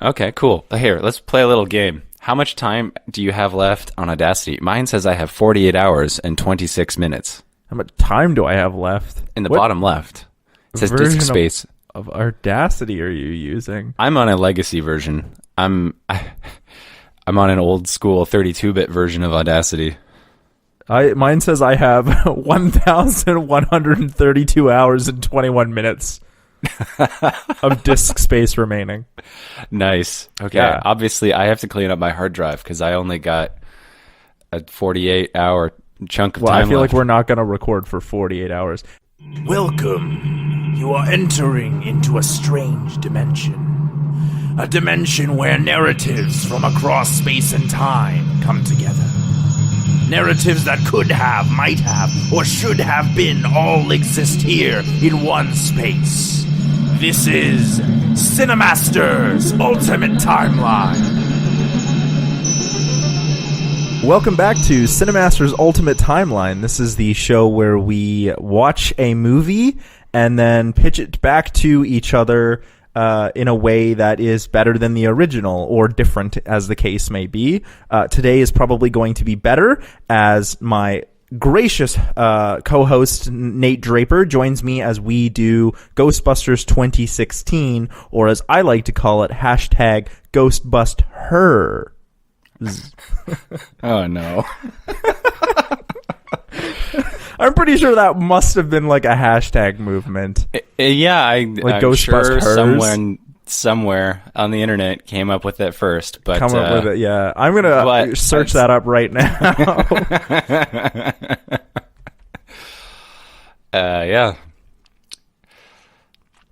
Okay, cool. Here, let's play a little game. How much time do you have left on Audacity? Mine says I have 48 hours and 26 minutes. How much time do I have left? In the bottom left. It says disk space. Of Audacity are you using? I'm on a legacy version. I'm on an old school 32-bit version of Audacity. Mine says I have 1,132 hours and 21 minutes of disk space remaining. Nice. Okay. Yeah. Obviously, I have to clean up my hard drive because I only got a 48-hour chunk of time I feel left. like we're not going to record for 48 hours. Welcome. You are entering into a strange dimension. A dimension where narratives from across space and time come together. Narratives that could have, might have, or should have been all exist here in one space. This is CineCasters Ultimate Timeline. Welcome back to CineCasters Ultimate Timeline. This is the show where we watch a movie and then pitch it back to each other in a way that is better than the original, or different as the case may be. Today is probably going to be better, as my gracious co-host Nate Draper joins me as we do Ghostbusters 2016, or as I like to call it, hashtag Ghostbusters. Oh, no. I'm pretty sure that must have been like a hashtag movement. Yeah, I'm sure Ghostbusters. somewhere on the internet came up with it first. But Come up with it, yeah. I'm going to search that up right now. Yeah.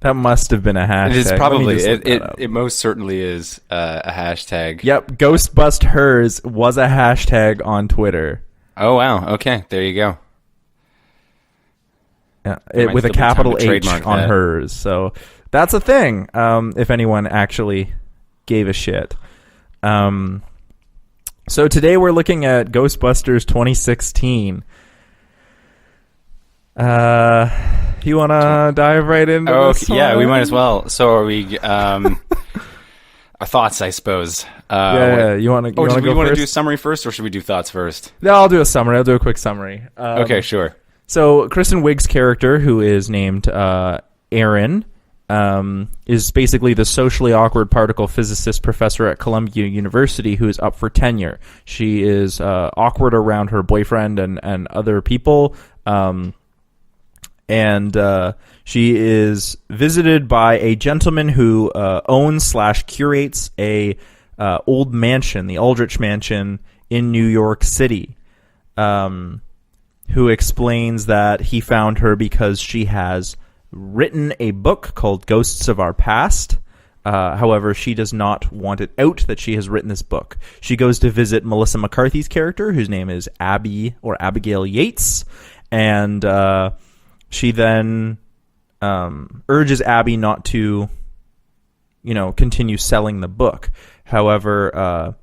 That must have been a hashtag. It is probably, it most certainly is a hashtag. Yep, Ghostbusters was a hashtag on Twitter. Oh, wow. Okay, there you go. Yeah, with a capital H on hers. So that's a thing, if anyone actually gave a shit. So today we're looking at Ghostbusters 2016. You want to dive right into this? Yeah, we might as well. So are we... our thoughts, I suppose. You want to go first? Do we want to do summary first, or should we do thoughts first? Yeah, I'll do a summary. I'll do a quick summary. Okay, sure. So Kristen Wiig's character, who is named Erin, is basically the socially awkward particle physicist professor at Columbia University who is up for tenure. She is awkward around her boyfriend and other people, and she is visited by a gentleman who owns/curates a old mansion, the Aldrich Mansion in New York City. Who explains that he found her because she has written a book called Ghosts of Our Past. However, she does not want it out that she has written this book. She goes to visit Melissa McCarthy's character, whose name is Abby, or Abigail Yates, and she then urges Abby not to, continue selling the book. However,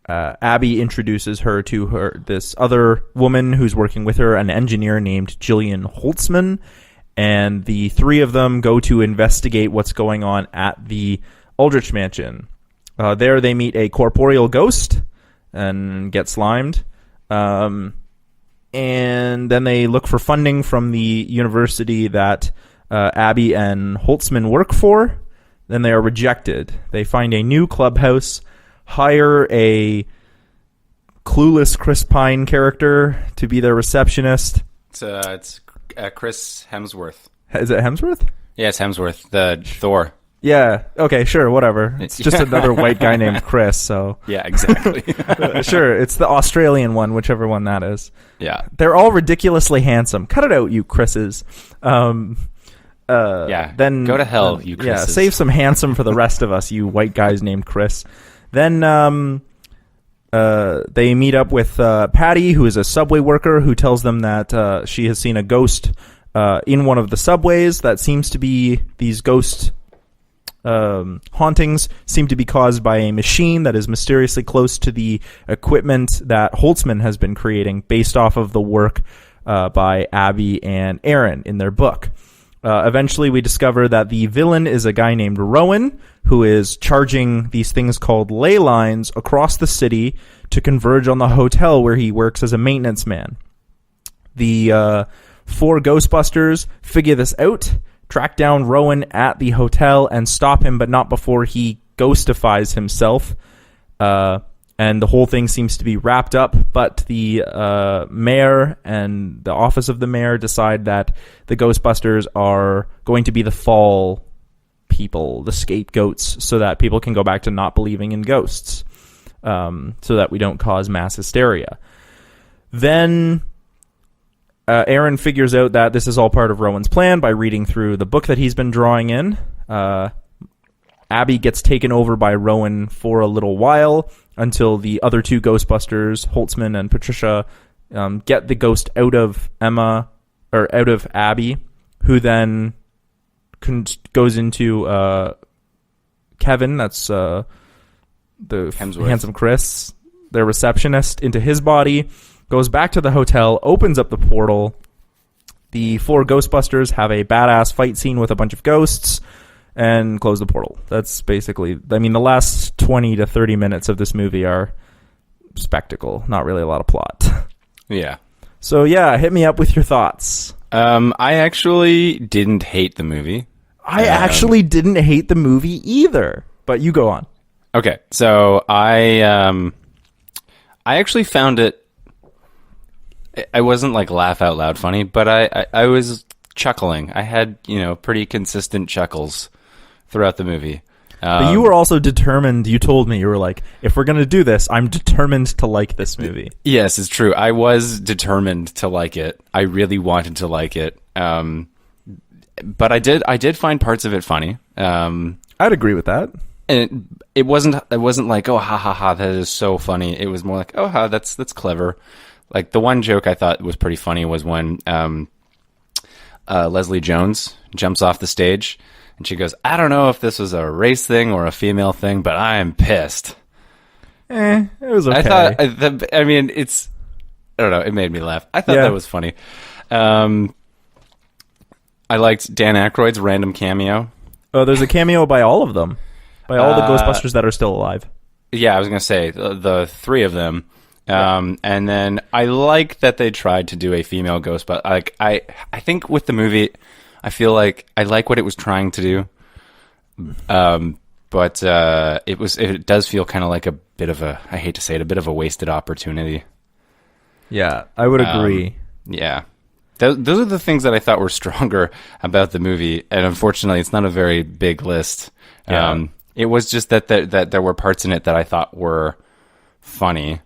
Abby introduces her to this other woman who's working with her, an engineer named Jillian Holtzman, and the three of them go to investigate what's going on at the Aldrich Mansion. There they meet a corporeal ghost and get slimed, and then they look for funding from the university that Abby and Holtzman work for. Then they are rejected. They find a new clubhouse, hire a clueless Chris Pine character to be their receptionist. It's Chris Hemsworth. Is it Hemsworth? Yeah, it's Hemsworth, the Thor. Yeah, okay, sure, whatever. It's just another white guy named Chris, so... Yeah, exactly. Sure, it's the Australian one, whichever one that is. Yeah. They're all ridiculously handsome. Cut it out, you Chris's. Then go to hell, you Chris's. Yeah, save some handsome for the rest of us, you white guys named Chris. Then they meet up with Patty, who is a subway worker, who tells them that she has seen a ghost in one of the subways. That seems to be these ghost hauntings seem to be caused by a machine that is mysteriously close to the equipment that Holtzman has been creating based off of the work by Abby and Aaron in their book. Eventually, we discover that the villain is a guy named Rowan, who is charging these things called ley lines across the city to converge on the hotel where he works as a maintenance man. The 4 Ghostbusters figure this out, track down Rowan at the hotel, and stop him, but not before he ghostifies himself. And the whole thing seems to be wrapped up, but the mayor and the office of the mayor decide that the Ghostbusters are going to be the fall people, the scapegoats, so that people can go back to not believing in ghosts, so that we don't cause mass hysteria. Then Aaron figures out that this is all part of Rowan's plan by reading through the book that he's been drawing in. Abby gets taken over by Rowan for a little while, until the other 2 Ghostbusters, Holtzman and Patricia, get the ghost out of Abby, who then goes into Kevin, that's the Hemsworth. handsome Chris, their receptionist, into his body, goes back to the hotel, opens up the portal. The 4 Ghostbusters have a badass fight scene with a bunch of ghosts, and close the portal. That's basically... I mean, the last 20 to 30 minutes of this movie are spectacle. Not really a lot of plot. Yeah. So, yeah, hit me up with your thoughts. I actually didn't hate the movie. I actually didn't hate the movie either. But you go on. Okay, so I actually found it... I wasn't, like, laugh out loud funny, but I was chuckling. I had, pretty consistent chuckles throughout the movie. But you were also determined. You told me, you were like, if we're going to do this, I'm determined to like this movie. Yes, it's true. I was determined to like it. I really wanted to like it. But I did find parts of it funny. I'd agree with that. And it wasn't like, oh, ha ha ha, that is so funny. It was more like, oh, ha, that's clever. Like, the one joke I thought was pretty funny was when Leslie Jones jumps off the stage and she goes, I don't know if this was a race thing or a female thing, but I am pissed. It was okay. I don't know, it made me laugh. I thought that was funny. I liked Dan Aykroyd's random cameo. Oh, there's a cameo by all of them. By all the Ghostbusters that are still alive. Yeah, I was going to say, the 3 of them. And then I like that they tried to do a female ghost, but like I think with the movie, I feel like I like what it was trying to do. But it does feel kind of like a bit of a, I hate to say it, a bit of a wasted opportunity. Yeah, I would agree. Yeah. Those are the things that I thought were stronger about the movie, and unfortunately, it's not a very big list. Yeah. It was just that there were parts in it that I thought were funny,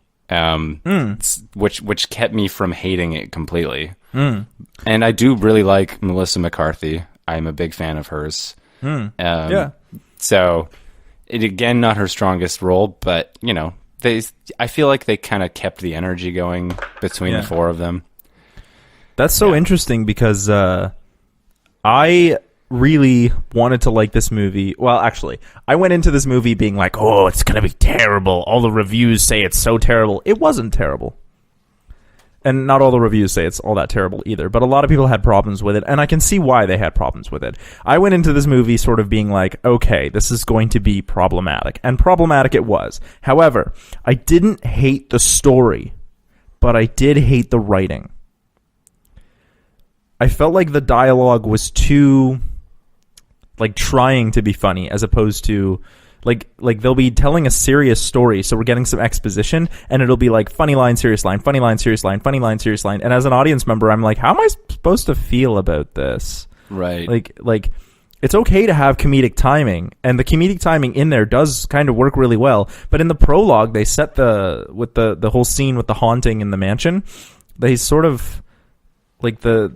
which kept me from hating it completely. And I do really like Melissa McCarthy. I'm a big fan of hers. So, again, not her strongest role, but I feel like they kind of kept the energy going between the 4 of them. That's so interesting because I really wanted to like this movie. Well, actually, I went into this movie being like, oh, it's going to be terrible. All the reviews say it's so terrible. It wasn't terrible. And not all the reviews say it's all that terrible either, but a lot of people had problems with it, and I can see why they had problems with it. I went into this movie sort of being like, okay, this is going to be problematic, and problematic it was. However, I didn't hate the story, but I did hate the writing. I felt like the dialogue was too, like, trying to be funny, as opposed to... Like they'll be telling a serious story, so we're getting some exposition, and it'll be like funny line, serious line, funny line, serious line, funny line, serious line. And as an audience member, I'm like, how am I supposed to feel about this? Right. Like it's okay to have comedic timing, and the comedic timing in there does kind of work really well. But in the prologue, they set the whole scene with the haunting in the mansion. They sort of like the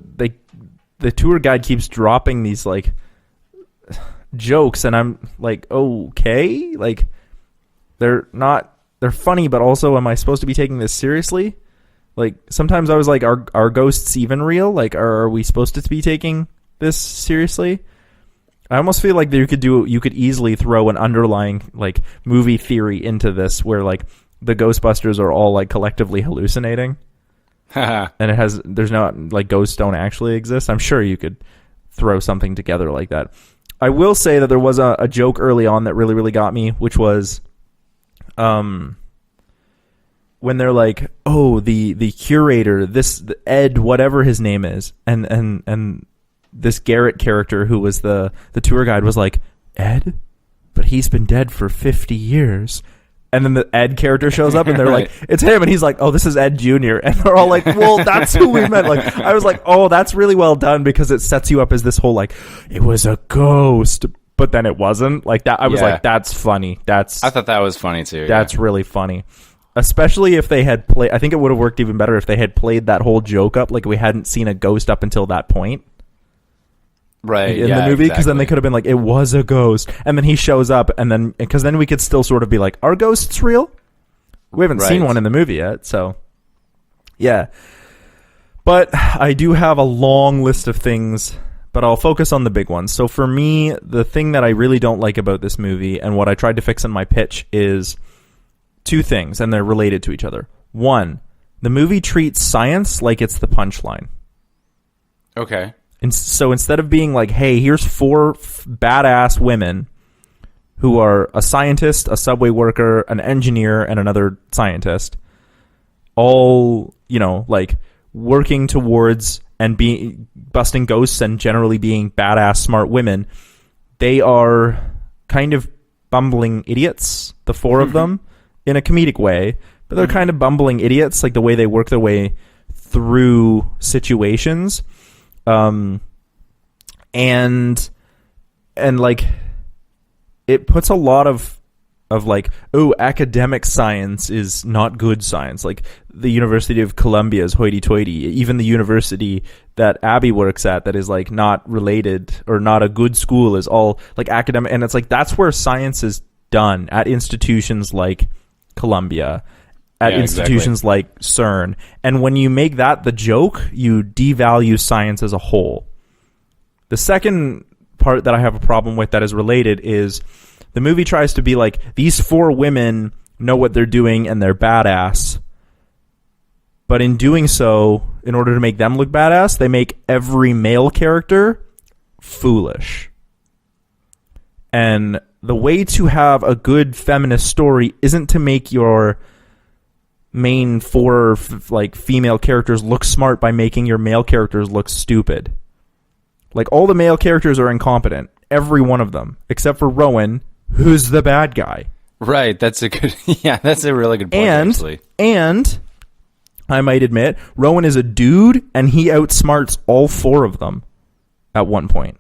tour guide keeps dropping these like jokes, and I'm like, okay, like they're funny, but also, am I supposed to be taking this seriously? Like, sometimes I was like, are ghosts even real? Like, are we supposed to be taking this seriously? I almost feel like you could easily throw an underlying like movie theory into this, where like the Ghostbusters are all like collectively hallucinating, and there's not like ghosts don't actually exist. I'm sure you could throw something together like that. I will say that there was a joke early on that really, really got me, which was when they're like, oh, the curator, the Ed, whatever his name is, and this Garrett character who was the tour guide was like, Ed? But he's been dead for 50 years. And then the Ed character shows up and they're Right. like, it's him. And he's like, oh, this is Ed Jr. And they're all like, well, that's who we meant. Like, I was like, oh, that's really well done because it sets you up as this whole, like, it was a ghost, but then it wasn't. Like that. I was like, that's funny. I thought that was funny too. That's really funny. Especially if they had played, I think it would have worked even better if they had played that whole joke up. Like we hadn't seen a ghost up until that point. Right. In the movie, because then they could have been like, it was a ghost, and then he shows up, and then because then we could still sort of be like, are ghosts real? We haven't seen one in the movie yet, so yeah. But I do have a long list of things, but I'll focus on the big ones. So for me, the thing that I really don't like about this movie, and what I tried to fix in my pitch, is two things, and they're related to each other. One, the movie treats science like it's the punchline. Okay. And so instead of being like, hey, here's four badass women who are a scientist, a subway worker, an engineer, and another scientist, all, like working towards and being busting ghosts and generally being badass, smart women, they are kind of bumbling idiots, the four of them, in a comedic way. But they're kind of bumbling idiots, like the way they work their way through situations. And like it puts a lot of like, oh, academic science is not good science. Like the University of Columbia is hoity-toity. Even the university that Abby works at that is like not related or not a good school is all like academic. And it's like, that's where science is done, at institutions like Columbia, at institutions like CERN. And when you make that the joke, you devalue science as a whole. The second part that I have a problem with that is related is the movie tries to be like, these four women know what they're doing and they're badass. But in doing so, in order to make them look badass, they make every male character foolish. And the way to have a good feminist story isn't to make your main four like female characters look smart by making your male characters look stupid. Like all the male characters are incompetent, every one of them, except for Rowan, who's the bad guy. Right, that's a good that's a really good point, actually. And I might admit, Rowan is a dude and he outsmarts all four of them at one point.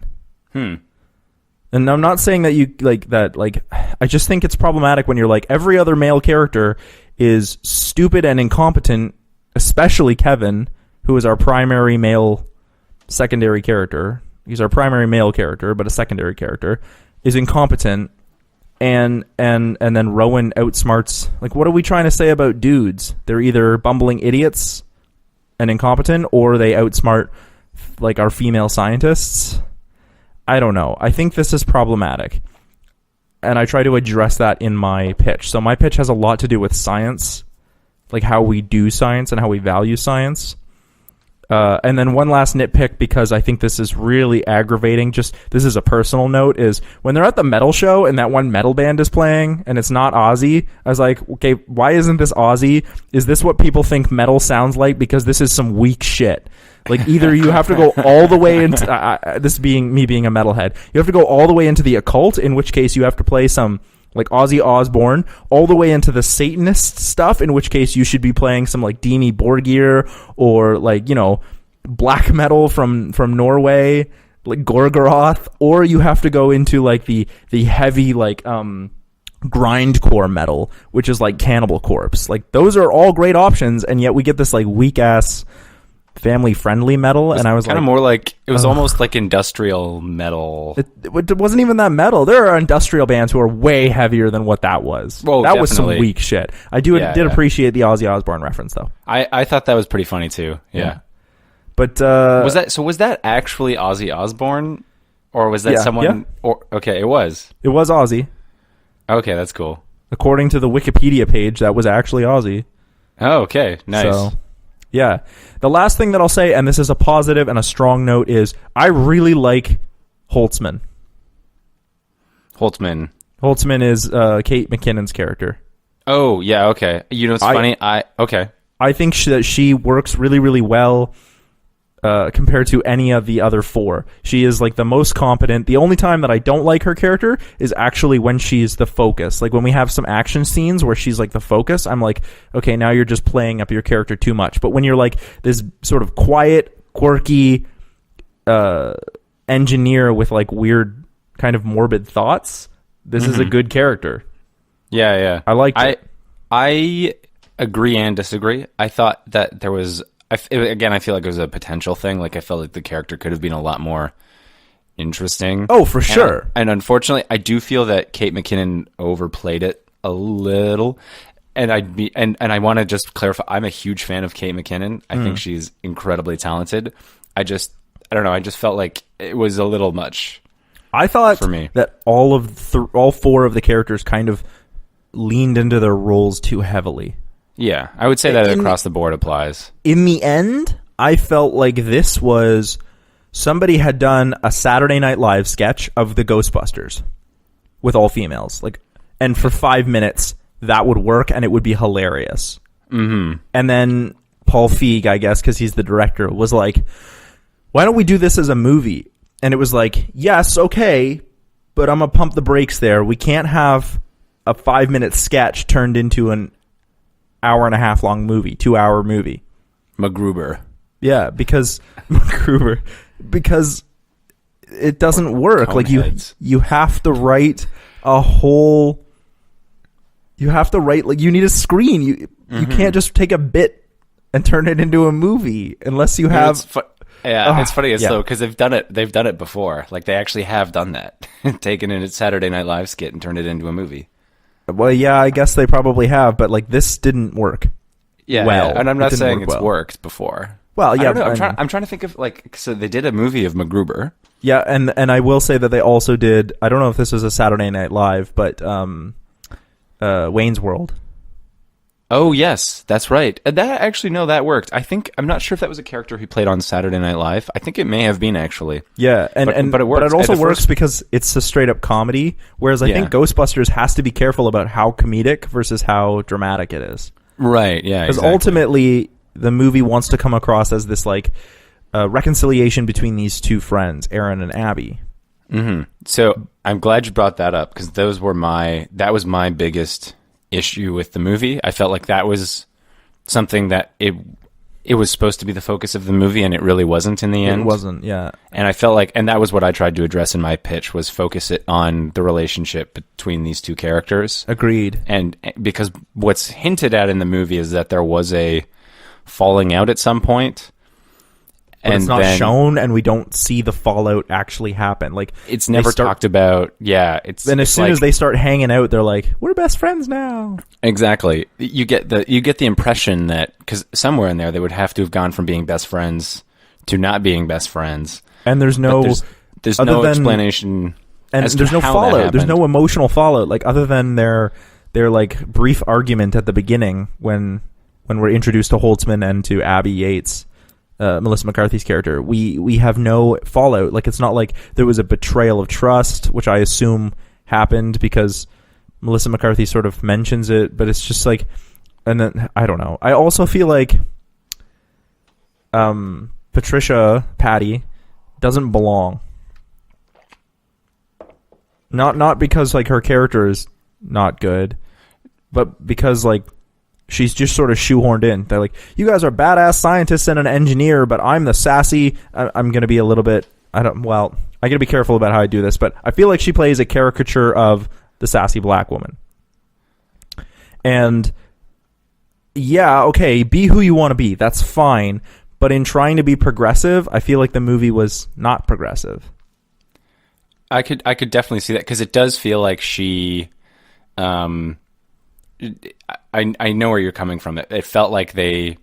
And I'm not saying that you like that, like, I just think it's problematic when you're like, every other male character is stupid and incompetent, especially Kevin, who is our primary male secondary character. He's our primary male character, but a secondary character, is incompetent, and then Rowan outsmarts. Like, what are we trying to say about dudes? They're either bumbling idiots and incompetent, or they outsmart like our female scientists. I don't know. I think this is problematic. And I try to address that in my pitch. So my pitch has a lot to do with science, like how we do science and how we value science. And then one last nitpick, because I think this is really aggravating, just this is a personal note, is when they're at the metal show and that one metal band is playing and it's not Ozzy, I was like, okay, why isn't this Ozzy? Is this what people think metal sounds like? Because this is some weak shit. Like, either you have to go all the way into this being me being a metalhead, you have to go all the way into the occult, in which case you have to play some like Ozzy Osbourne, all the way into the Satanist stuff, in which case you should be playing some like Dimmu Borgir or like, you know, black metal from Norway, like Gorgoroth, or you have to go into like the heavy like grindcore metal, which is like Cannibal Corpse. Like, those are all great options, and yet we get this like weak ass family friendly metal, and I was kind of more like, it was almost like industrial metal. It wasn't even that metal. There are industrial bands who are way heavier than what that was. Well, that definitely was some weak shit. I did appreciate the Ozzy Osbourne reference, though. I thought that was pretty funny too. Yeah. But was that actually Ozzy Osbourne, or was that someone? Yeah. Or okay, it was Ozzy. Okay, that's cool. According to the Wikipedia page, that was actually Ozzy. Oh, okay, nice. So, Yeah. The last thing that I'll say, and this is a positive and a strong note, is I really like Holtzman. Holtzman is Kate McKinnon's character. Oh, yeah, okay. You know what's funny? Okay. I think that she works really, really well compared to any of the other four. She is like the most competent. The only time that I don't like her character is actually when she's the focus. Like when we have some action scenes where she's like the focus, I'm like, okay, now you're just playing up your character too much. But when you're like this sort of quiet, quirky engineer with like weird kind of morbid thoughts, this is a good character. Yeah. I liked it. I agree and disagree. I thought that there was... Again, I feel like it was a potential thing. Like, I felt like the character could have been a lot more interesting. Oh, for sure. And unfortunately, I do feel that Kate McKinnon overplayed it a little. And I want to just clarify, I'm a huge fan of Kate McKinnon. I think she's incredibly talented. I don't know. I just felt like it was a little much. I thought for me that all four of the characters kind of leaned into their roles too heavily. Yeah, I would say that across the board applies. In the end, I felt like this was somebody had done a Saturday Night Live sketch of the Ghostbusters with all females, and for 5 minutes that would work and it would be hilarious. Mm-hmm. And then Paul Feig, I guess, because he's the director, was like, "Why don't we do this as a movie?" And it was like, "Yes, okay, but I'm gonna pump the brakes there. We can't have a 5-minute sketch turned into an hour-and-a-half long movie, 2-hour movie." MacGruber. Yeah, because it doesn't work. Coneheads. You have to write a whole. You have to write you need a screen. You can't just take a bit and turn it into a movie unless you have. It's funny though because they've done it. They've done it before. Like they actually have done that, taken in a Saturday Night Live skit and turned it into a movie. Well, yeah, I guess they probably have, but this didn't work. Yeah, well, and I'm not saying it's worked before. Well, yeah, I'm trying to think of so they did a movie of MacGruber. Yeah, and I will say that they also did. I don't know if this was a Saturday Night Live, but Wayne's World. Oh yes, that's right. That worked. I'm not sure if that was a character he played on Saturday Night Live. I think it may have been actually. Yeah, but it works. But it also works because it's a straight up comedy. Whereas I think Ghostbusters has to be careful about how comedic versus how dramatic it is. Right. Yeah. Because ultimately the movie wants to come across as this reconciliation between these two friends, Aaron and Abby. Mm-hmm. So I'm glad you brought that up because that was my biggest issue with the movie. I felt like that was something that it was supposed to be the focus of the movie and it really wasn't in the end. It wasn't, yeah. And I felt like, and that was what I tried to address in my pitch, was focus it on the relationship between these two characters. Agreed. And because what's hinted at in the movie is that there was a falling out at some point. But it's not shown, and we don't see the fallout actually happen. It's never talked about. Yeah, and as soon as they start hanging out, they're like, "We're best friends now." Exactly. You get the impression that because somewhere in there they would have to have gone from being best friends to not being best friends. And there's no explanation, and there's no fallout. There's no emotional fallout. Other than their brief argument at the beginning when we're introduced to Holtzman and to Abby Yates. Melissa McCarthy's character, we have no fallout. It's not like there was a betrayal of trust, which I assume happened because Melissa McCarthy sort of mentions it, but it's just and then I don't know. I also feel like Patty doesn't belong. Not because her character is not good, but because she's just sort of shoehorned in. They're like, you guys are badass scientists and an engineer, but I'm the sassy. I'm going to be a little bit... I got to be careful about how I do this, but I feel like she plays a caricature of the sassy black woman. And yeah, okay, be who you want to be. That's fine. But in trying to be progressive, I feel like the movie was not progressive. I could definitely see that because it does feel like she... I know where you're coming from. It felt like they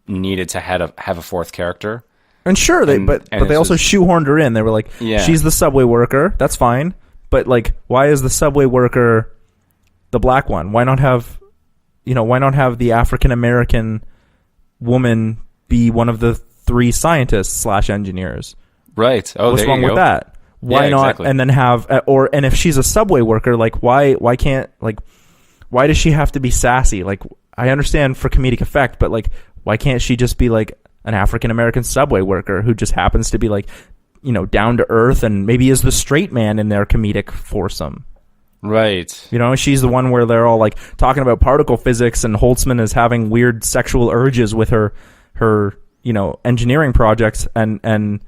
needed to have a fourth character. And sure, they also shoehorned her in. They were like, she's the subway worker. That's fine. But why is the subway worker the black one? Why not have the African American woman be one of the 3 scientists / engineers. Right. Oh, What's there wrong you with go. that? Why Yeah, not? exactly. And then have and if she's a subway worker, like why can't, like, why does she have to be sassy? Like, I understand for comedic effect, but like, why can't she just be like an African American subway worker who just happens to be like, you know, down to earth and maybe is the straight man in their comedic foursome? Right. You know, she's the one where they're all like talking about particle physics and Holtzman is having weird sexual urges with her, you know, engineering projects, and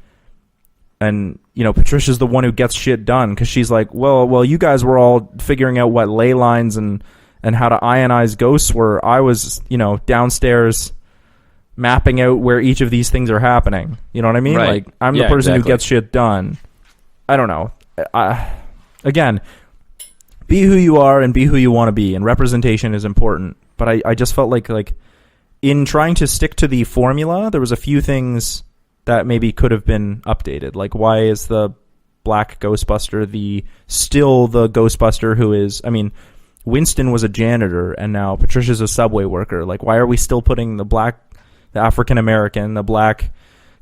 you know, Patricia's the one who gets shit done because she's like, well, you guys were all figuring out what ley lines and how to ionize ghosts were. I was, you know, downstairs mapping out where each of these things are happening. You know what I mean? Right. Like, I'm the Yeah, person exactly. who gets shit done. I don't know. Again, be who you are and be who you want to be, and representation is important. But I just felt like in trying to stick to the formula, there was a few things that maybe could have been updated. Like, why is the black Ghostbuster still the Ghostbuster who is, I mean, Winston was a janitor and now Patricia's a subway worker. Like, why are we still putting the African American, the black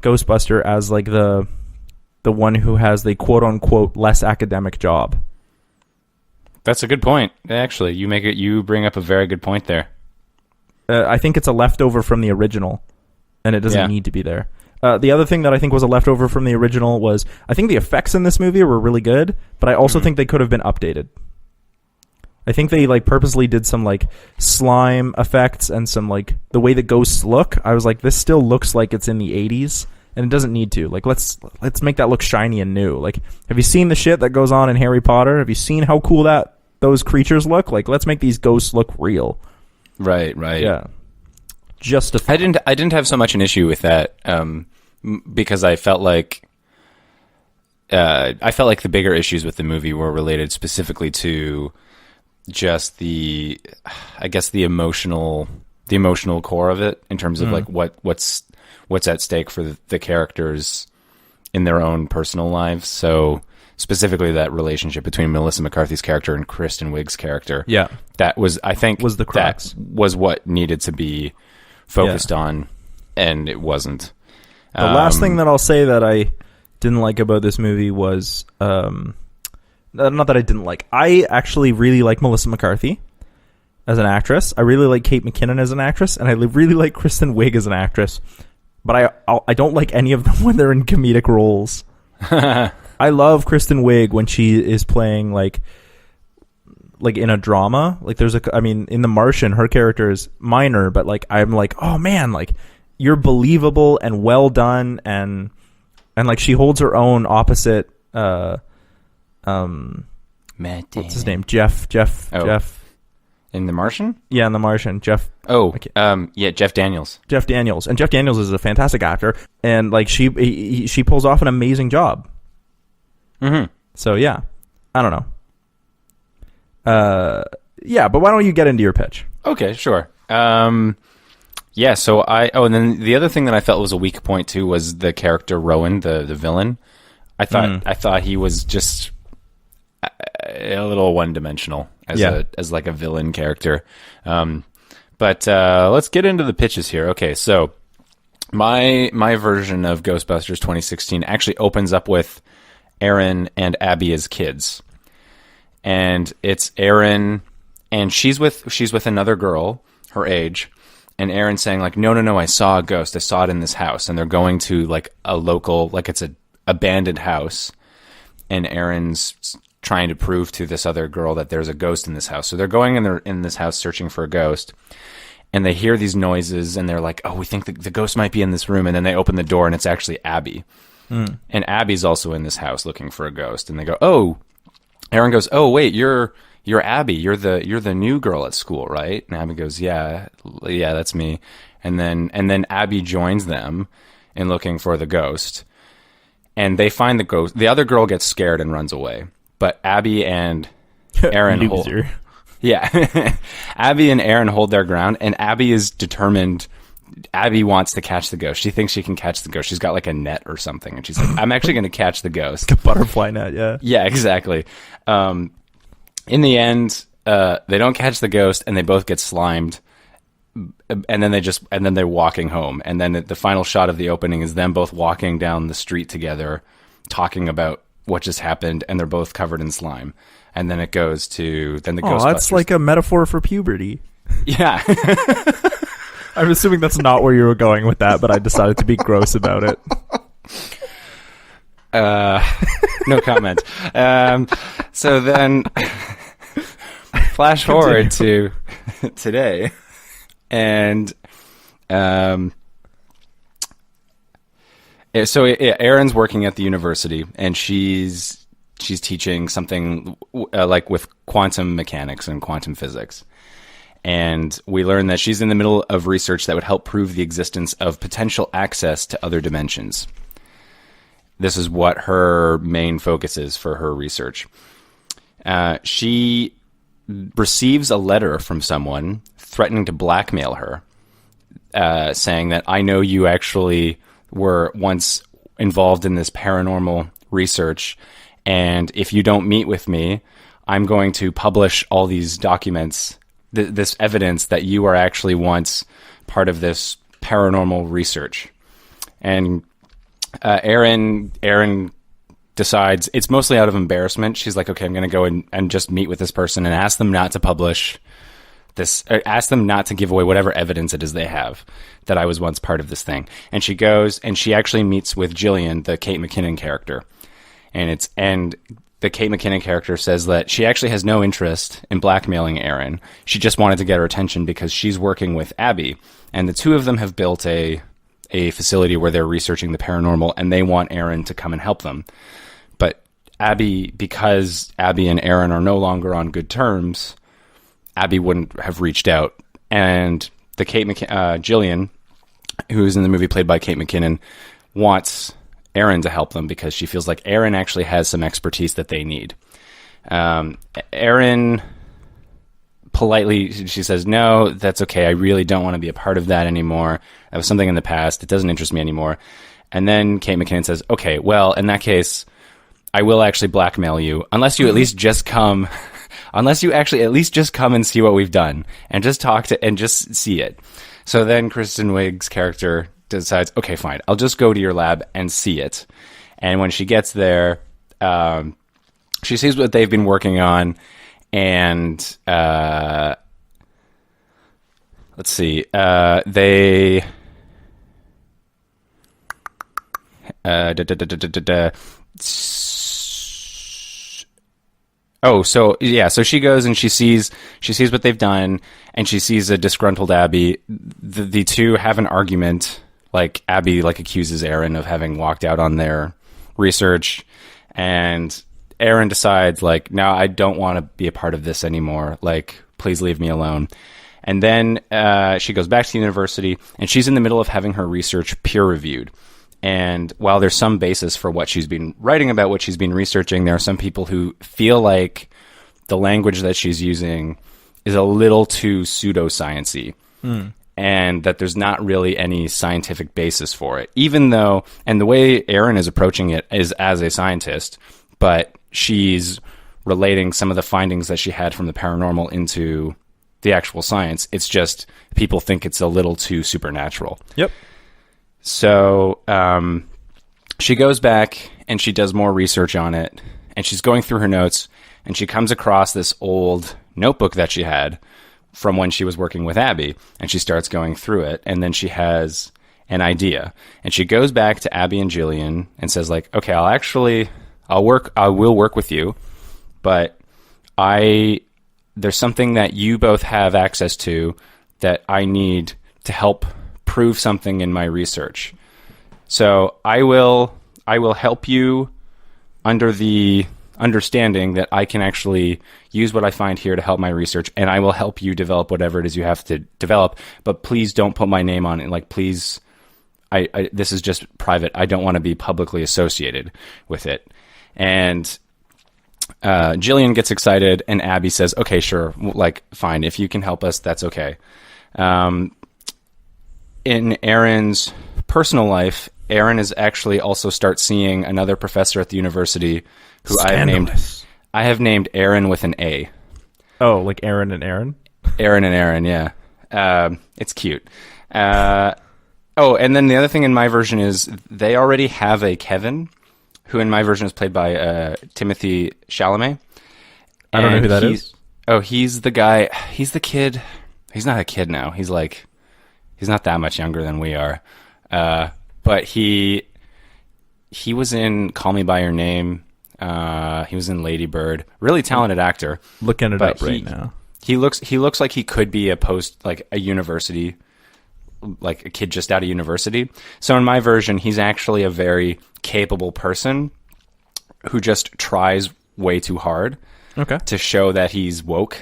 Ghostbuster as like the one who has the quote unquote less academic job? That's a good point. Actually, you bring up a very good point there. I think it's a leftover from the original, and it doesn't need to be there. The other thing that I think was a leftover from the original was, I think the effects in this movie were really good, but I also think they could have been updated. I think they like purposely did some like slime effects and some like the way the ghosts look. I was like, this still looks like it's in the 80s, and it doesn't need to. Like, let's make that look shiny and new. Like, have you seen the shit that goes on in Harry Potter? Have you seen how cool those creatures look? Like, let's make these ghosts look real. Right. Yeah. Just I didn't have so much an issue with that because I felt like the bigger issues with the movie were related specifically to just the emotional core of it, in terms of like what's at stake for the characters in their own personal lives. So specifically that relationship between Melissa McCarthy's character and Kristen Wiig's character. Yeah. That was, I think, was the crux. That was what needed to be focused on, and it wasn't. The last thing that I'll say that I didn't like about this movie was, not that I didn't like, I actually really like Melissa McCarthy as an actress. I really like Kate McKinnon as an actress, and I really like Kristen Wiig as an actress. But I don't like any of them when they're in comedic roles. I love Kristen Wiig when she is playing like in a drama. Like, in The Martian, her character is minor, but like, I'm like, oh man, like, you're believable and well done, and like, she holds her own opposite Matt what's his name? Jeff in The Martian? Yeah, in The Martian, Jeff. Jeff Daniels. Jeff Daniels, and Jeff Daniels is a fantastic actor, and like, she pulls off an amazing job. Mm-hmm. So yeah, I don't know. Yeah, but why don't you get into your pitch? Okay, sure. Yeah, so and then the other thing that I felt was a weak point too was the character Rowan, the villain. I thought he was just a little one-dimensional as like a villain character. But let's get into the pitches here. Okay, so my version of Ghostbusters 2016 actually opens up with Aaron and Abby as kids. And it's Aaron, and she's with another girl her age, and Aaron's saying like, no, I saw a ghost. I saw it in this house. And they're going to like a local, like it's a abandoned house, and Aaron's trying to prove to this other girl that there's a ghost in this house. So they're going and they're in this house searching for a ghost, and they hear these noises, and they're like, oh, we think the ghost might be in this room. And then they open the door, and it's actually Abby. And Abby's also in this house looking for a ghost. And they go, oh, Aaron goes, oh, wait, you're Abby. You're the new girl at school, right? And Abby goes, yeah, that's me. And then Abby joins them in looking for the ghost. And they find the ghost. The other girl gets scared and runs away. But Abby and Aaron Abby and Aaron hold their ground, and Abby is determined. Abby wants to catch the ghost. She thinks she can catch the ghost. She's got like a net or something, and she's like, I'm actually going to catch the ghost. Like a butterfly net, yeah. Yeah, exactly. In the end, they don't catch the ghost, and they both get slimed. and then they're walking home, and then the final shot of the opening is them both walking down the street together, talking about what just happened, and they're both covered in slime. And then it goes to the Ghostbusters. Oh, that's like a metaphor for puberty. Yeah. I'm assuming that's not where you were going with that, but I decided to be gross about it. No comment. So then, flash forward to today, and so Erin's working at the university, and she's teaching something like with quantum mechanics and quantum physics. And we learn that she's in the middle of research that would help prove the existence of potential access to other dimensions. This is what her main focus is for her research. She receives a letter from someone threatening to blackmail her, saying that I know you actually were once involved in this paranormal research, and if you don't meet with me, I'm going to publish all these documents, this evidence that you are actually once part of this paranormal research. And Erin decides, it's mostly out of embarrassment. She's like, okay, I'm going to go and just meet with this person and ask them not to publish this, ask them not to give away whatever evidence it is they have that I was once part of this thing. And she goes and she actually meets with Jillian, the Kate McKinnon character. And the Kate McKinnon character says that she actually has no interest in blackmailing Erin. She just wanted to get her attention because she's working with Abby, and the two of them have built a facility where they're researching the paranormal, and they want Erin to come and help them. But because Abby and Erin are no longer on good terms, Abby wouldn't have reached out. And the Jillian, who's in the movie played by Kate McKinnon, wants Erin to help them because she feels like Erin actually has some expertise that they need. Erin politely, she says, no, that's okay. I really don't want to be a part of that anymore. That was something in the past. It doesn't interest me anymore. And then Kate McKinnon says, okay, well, in that case, I will actually blackmail you unless you at least just come, unless you actually at least just come and see what we've done and just talk to, and just see it. So then Kristen Wiig's character decides, okay, fine, I'll just go to your lab and see it. And when she gets there, she sees what they've been working on, and let's see, they so she goes and she sees what they've done, and she sees a disgruntled Abby. The two have an argument. Like, Abby accuses Erin of having walked out on their research, and Erin decides no, I don't want to be a part of this anymore. Please leave me alone. And then she goes back to the university, and she's in the middle of having her research peer reviewed. And while there's some basis for what she's been writing about, what she's been researching, there are some people who feel like the language that she's using is a little too pseudoscience-y. And that there's not really any scientific basis for it, even though, and the way Erin is approaching it is as a scientist, but she's relating some of the findings that she had from the paranormal into the actual science. It's just people think it's a little too supernatural. Yep. So she goes back and she does more research on it, and she's going through her notes, and she comes across this old notebook that she had from when she was working with Abby, and she starts going through it, and then she has an idea, and she goes back to Abby and Jillian and says okay, I will work with you, but there's something that you both have access to that I need to help prove something in my research. So I will help you under the understanding that I can actually use what I find here to help my research, and I will help you develop whatever it is you have to develop, but please don't put my name on it. Please, this is just private. I don't want to be publicly associated with it. And Jillian gets excited, and Abby says, okay, sure, fine, if you can help us, that's okay. In Erin's personal life, Erin is actually also starts seeing another professor at the university who I have named Erin with an A. Oh, like Aaron and Aaron? Aaron and Aaron, yeah. It's cute. And then the other thing in my version is they already have a Kevin, who in my version is played by Timothy Chalamet. I don't know who that is. Oh, he's the guy. He's the kid. He's not a kid now. He's not that much younger than we are. But he was in Call Me by Your Name. He was in Lady Bird. Really talented actor. Looking it up right now. He looks like he could be a university, like a kid just out of university. So in my version, he's actually a very capable person who just tries way too hard. Okay. To show that he's woke.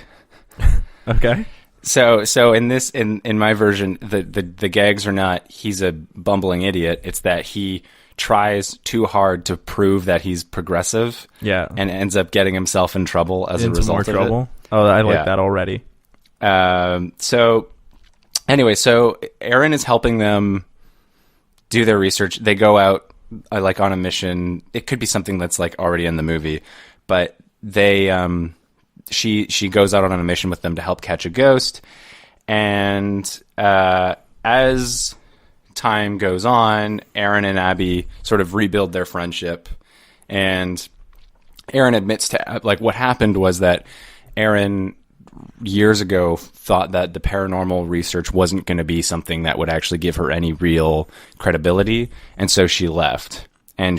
Okay. So in my version, the gags are not he's a bumbling idiot. It's that he tries too hard to prove that he's progressive. Yeah. And ends up getting himself in trouble as a result of it. Oh, I like that already. So Aaron is helping them do their research. They go out on a mission. It could be something that's like already in the movie, but she goes out on a mission with them to help catch a ghost. And as time goes on, Aaron and Abby sort of rebuild their friendship. And Aaron admits to what happened was that Aaron years ago thought that the paranormal research wasn't going to be something that would actually give her any real credibility, and so she left. And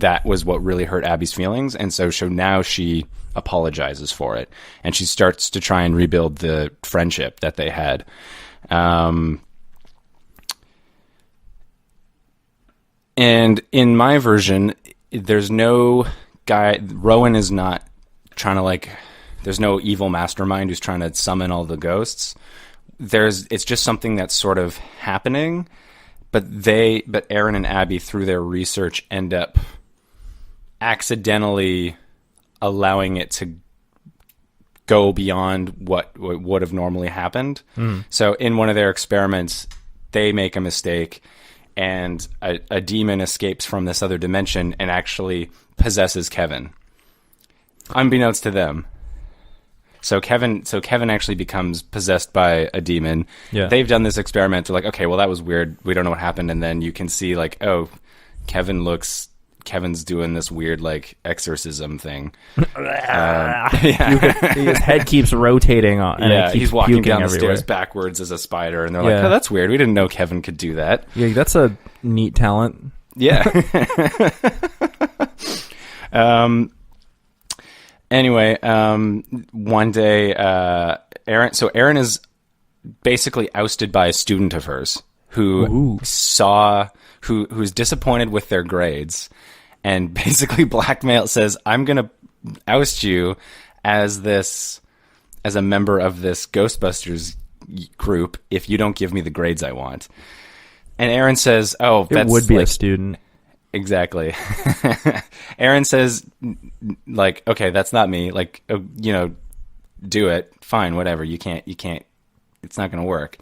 that was what really hurt Abby's feelings, and so now she apologizes for it, and she starts to try and rebuild the friendship that they had. And in my version, there's no guy. Rowan is not trying to there's no evil mastermind who's trying to summon all the ghosts. It's just something that's sort of happening, but Aaron and Abby, through their research, end up accidentally allowing it to go beyond what would have normally happened. So in one of their experiments, they make a mistake, and a demon escapes from this other dimension and actually possesses Kevin, unbeknownst to them. So Kevin actually becomes possessed by a demon. Yeah. They've done this experiment. They're like, okay, well, that was weird. We don't know what happened. And then you can see Kevin's doing this weird exorcism thing. His head keeps rotating on. And he's walking down the everywhere. stairs backwards as a spider. And they're like, oh, that's weird. We didn't know Kevin could do that. Yeah, that's a neat talent. Yeah. Anyway, one day, Aaron is basically ousted by a student of hers who's disappointed with their grades, and basically says, I'm going to oust you as a member of this Ghostbusters group if you don't give me the grades I want. And Aaron says, it would be a student. Exactly. Aaron says, okay, that's not me. Do it. Fine, whatever. You can't, it's not going to work.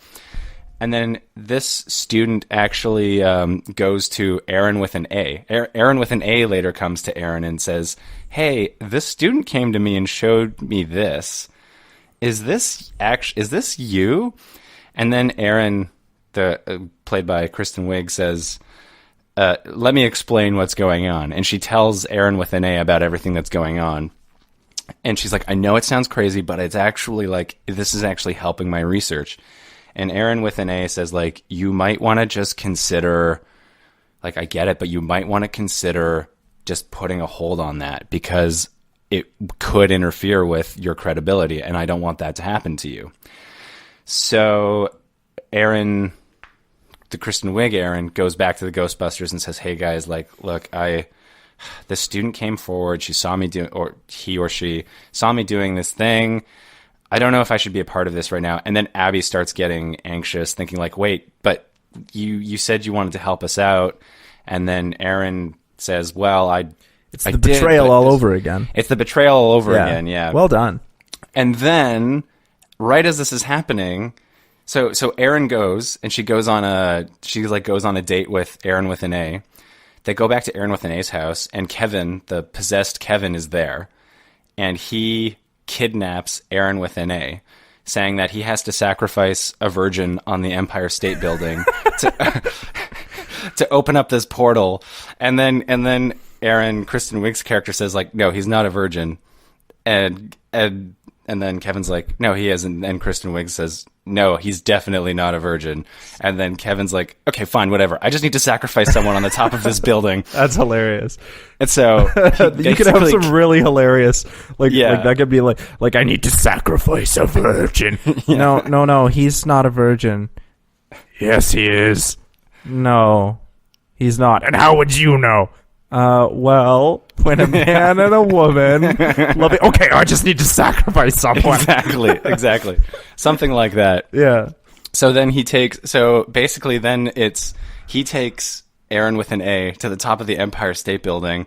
And then this student actually goes to Aaron with an A. Aaron with an A later comes to Aaron and says, hey, this student came to me and showed me this. Is this you? And then Aaron, played by Kristen Wiig, says, let me explain what's going on. And she tells Aaron with an A about everything that's going on. And she's like, I know it sounds crazy, but it's actually this is actually helping my research. And Aaron with an A says, you might want to just consider, I get it, but you might want to consider just putting a hold on that, because it could interfere with your credibility, and I don't want that to happen to you. So Aaron, the Kristen Wiig Aaron, goes back to the Ghostbusters and says, hey guys, look, the student came forward. She saw me he or she saw me doing this thing. I don't know if I should be a part of this right now. And then Abby starts getting anxious, thinking wait, but you said you wanted to help us out. And then Aaron says, well, it's the betrayal all over again. It's the betrayal all over again. Yeah. Well done. And then right as this is happening, So Aaron goes, and she goes on a date with Aaron with an A. They go back to Aaron with an A's house, and Kevin, the possessed Kevin, is there, and he kidnaps Aaron with an A, saying that he has to sacrifice a virgin on the Empire State Building to open up this portal. And then Kristen Wiig's character says, like, no, he's not a virgin. And then Kevin's like, no, he isn't. And Kristen Wiig says, no, he's definitely not a virgin. And then Kevin's like, okay, fine, whatever. I just need to sacrifice someone on the top of this building. That's hilarious. And so you could have some really hilarious, like that could be like I need to sacrifice a virgin. No, he's not a virgin. Yes, he is. No, he's not. And how would you know? Well, when a man and a woman love it. Okay, I just need to sacrifice someone. Exactly. Something like that. Yeah. So then he takes Aaron with an A to the top of the Empire State Building.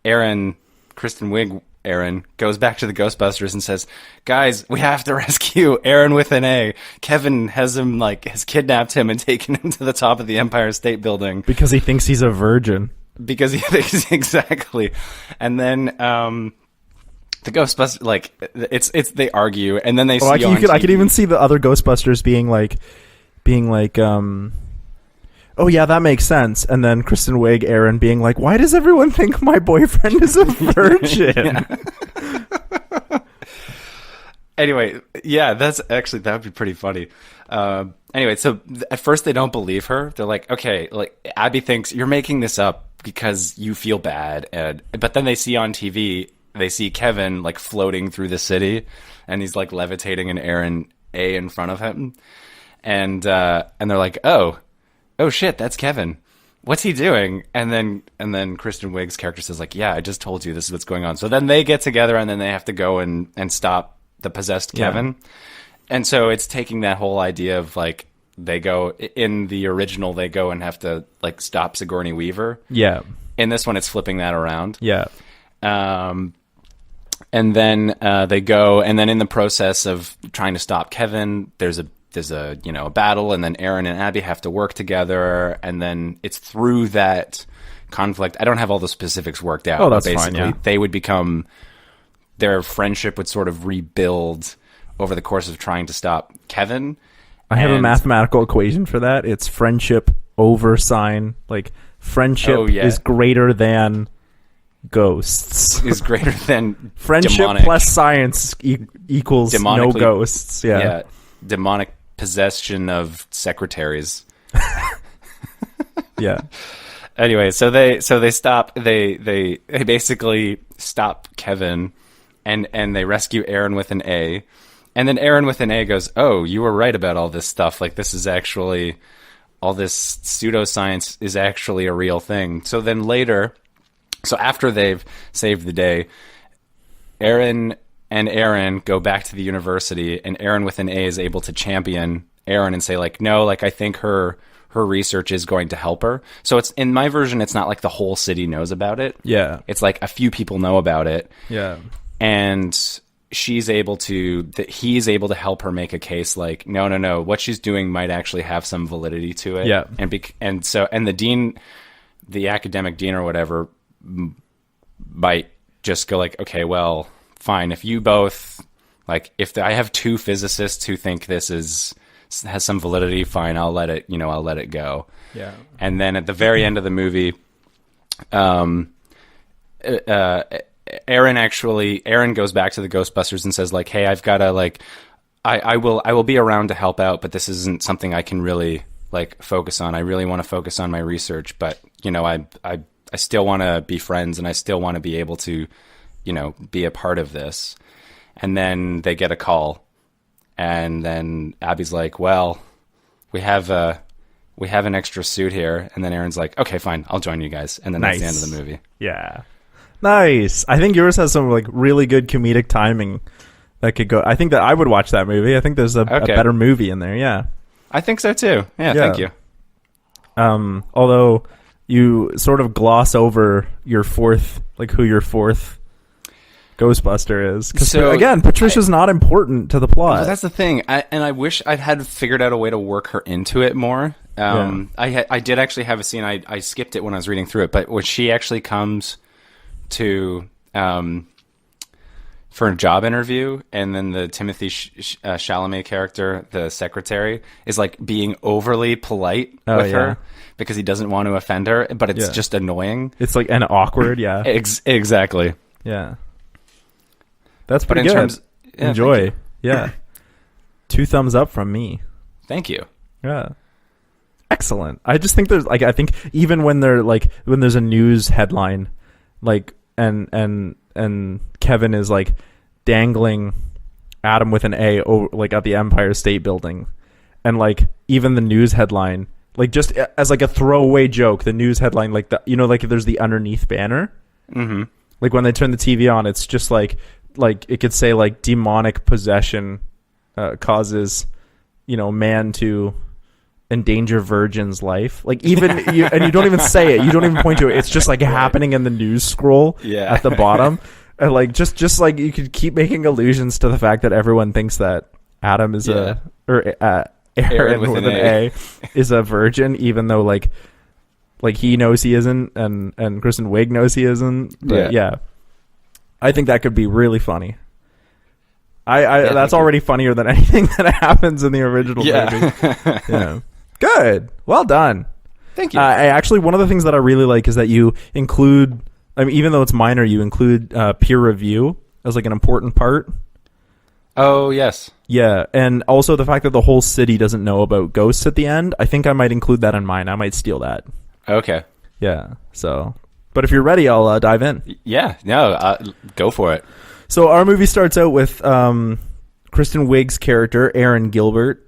Kristen Wiig goes back to the Ghostbusters and says, guys, we have to rescue Aaron with an A. Kevin has kidnapped him and taken him to the top of the Empire State Building. Because he thinks he's a virgin. Because he thinks exactly. And then the Ghostbusters, like, it's they argue, and then they see on TV. I could even see the other Ghostbusters being like, oh yeah, that makes sense. And then Kristen Wiig, Aaron being like, why does everyone think my boyfriend is a virgin? Anyway, yeah, that would be pretty funny. Anyway, so at first they don't believe her. They're like, okay, like Abby thinks you're making this up because you feel bad. But then they see on TV, they see Kevin like floating through the city, and he's like levitating an Aaron A in front of him. And they're like, oh shit, that's Kevin. What's he doing? And then Kristen Wiig's character says, like, yeah, I just told you this is what's going on. So then they get together, and then they have to go and stop the possessed Kevin. And so it's taking that whole idea of like, they go in the original, they go and have to like stop Sigourney Weaver. Yeah. In this one, it's flipping that around. Yeah. And then they go, and then in the process of trying to stop Kevin, there's a battle, and then Aaron and Abby have to work together, and then it's through that conflict. I don't have all the specifics worked out. Oh, that's but basically, fine, yeah. They would become, their friendship would sort of rebuild over the course of trying to stop Kevin. I have a mathematical equation for that. It's friendship over sign. Like, friendship is greater than ghosts. Is greater than friendship demonic, plus science equals no ghosts. Yeah. Demonic possession of secretaries. Yeah. Anyway, so they stop. They basically stop Kevin, and they rescue Aaron with an A. And then Aaron with an A goes, oh, you were right about all this stuff. Like, this is actually, all this pseudoscience is actually a real thing. So then later, after they've saved the day, Aaron and Aaron go back to the university, and Aaron with an A is able to champion Aaron and say, like, no, like, I think her research is going to help her. So it's, in my version, it's not like the whole city knows about it. Yeah. It's like a few people know about it. Yeah. And he's able to help her make a case like, no, what she's doing might actually have some validity to it. Yeah. And the dean, the academic dean or whatever, might just go like, okay, well, fine. If you both, like, I have two physicists who think this has some validity, fine, I'll let it go. Yeah. And then at the very end of the movie, Aaron goes back to the Ghostbusters and says, like, hey, I've got to, like, I will be around to help out, but this isn't something I can really, like, focus on. I really want to focus on my research, but, I still want to be friends, and I still want to be able to, be a part of this. And then they get a call, and then Abby's like, well, we have an extra suit here. And then Aaron's like, okay, fine, I'll join you guys. And then that's the end of the movie. Yeah. Nice. I think yours has some like really good comedic timing that could go. I think that I would watch that movie. I think there's a better movie in there. Yeah. I think so too. Yeah. Thank you. Although you sort of gloss over your fourth Ghostbuster is. So again, Patricia's not important to the plot. Well, that's the thing. I wish I'd had figured out a way to work her into it more. I did actually have a scene. I skipped it when I was reading through it, but when she actually comes to for a job interview, and then the Timothy Chalamet character, the secretary, is like being overly polite with her because he doesn't want to offend her, but it's just annoying. It's like and awkward, yeah. Exactly. Yeah. That's pretty but in good. Terms, enjoy. Yeah. 2 thumbs up from me. Thank you. Yeah. Excellent. I just think there's like I think even when they're like when there's a news headline, like and Kevin is like dangling Adam with an A over, like at the Empire State Building, and like even the news headline, like just as like a throwaway joke, the news headline, like the like there's the underneath banner. Mm-hmm. Like when they turn the TV on, it's just like it could say like demonic possession causes man to endanger virgin's life. Like even and you don't even say it, you don't even point to it. It's just like happening in the news scroll at the bottom. And like just like you could keep making allusions to the fact that everyone thinks that Adam is Aaron with an A is a virgin, even though like he knows he isn't, and Kristen Wiig knows he isn't. But yeah, I think that could be really funny. That's already funnier than anything that happens in the original movie. Yeah. Good. Well done. Thank you. Actually, one of the things that I really like is that you include, I mean, even though it's minor, you include peer review as like an important part. Oh, yes. Yeah, and also the fact that the whole city doesn't know about ghosts at the end. I think I might include that in mine. I might steal that. Okay. Yeah, so. But if you're ready, I'll dive in. Yeah, no, go for it. So our movie starts out with Kristen Wiig's character, Aaron Gilbert,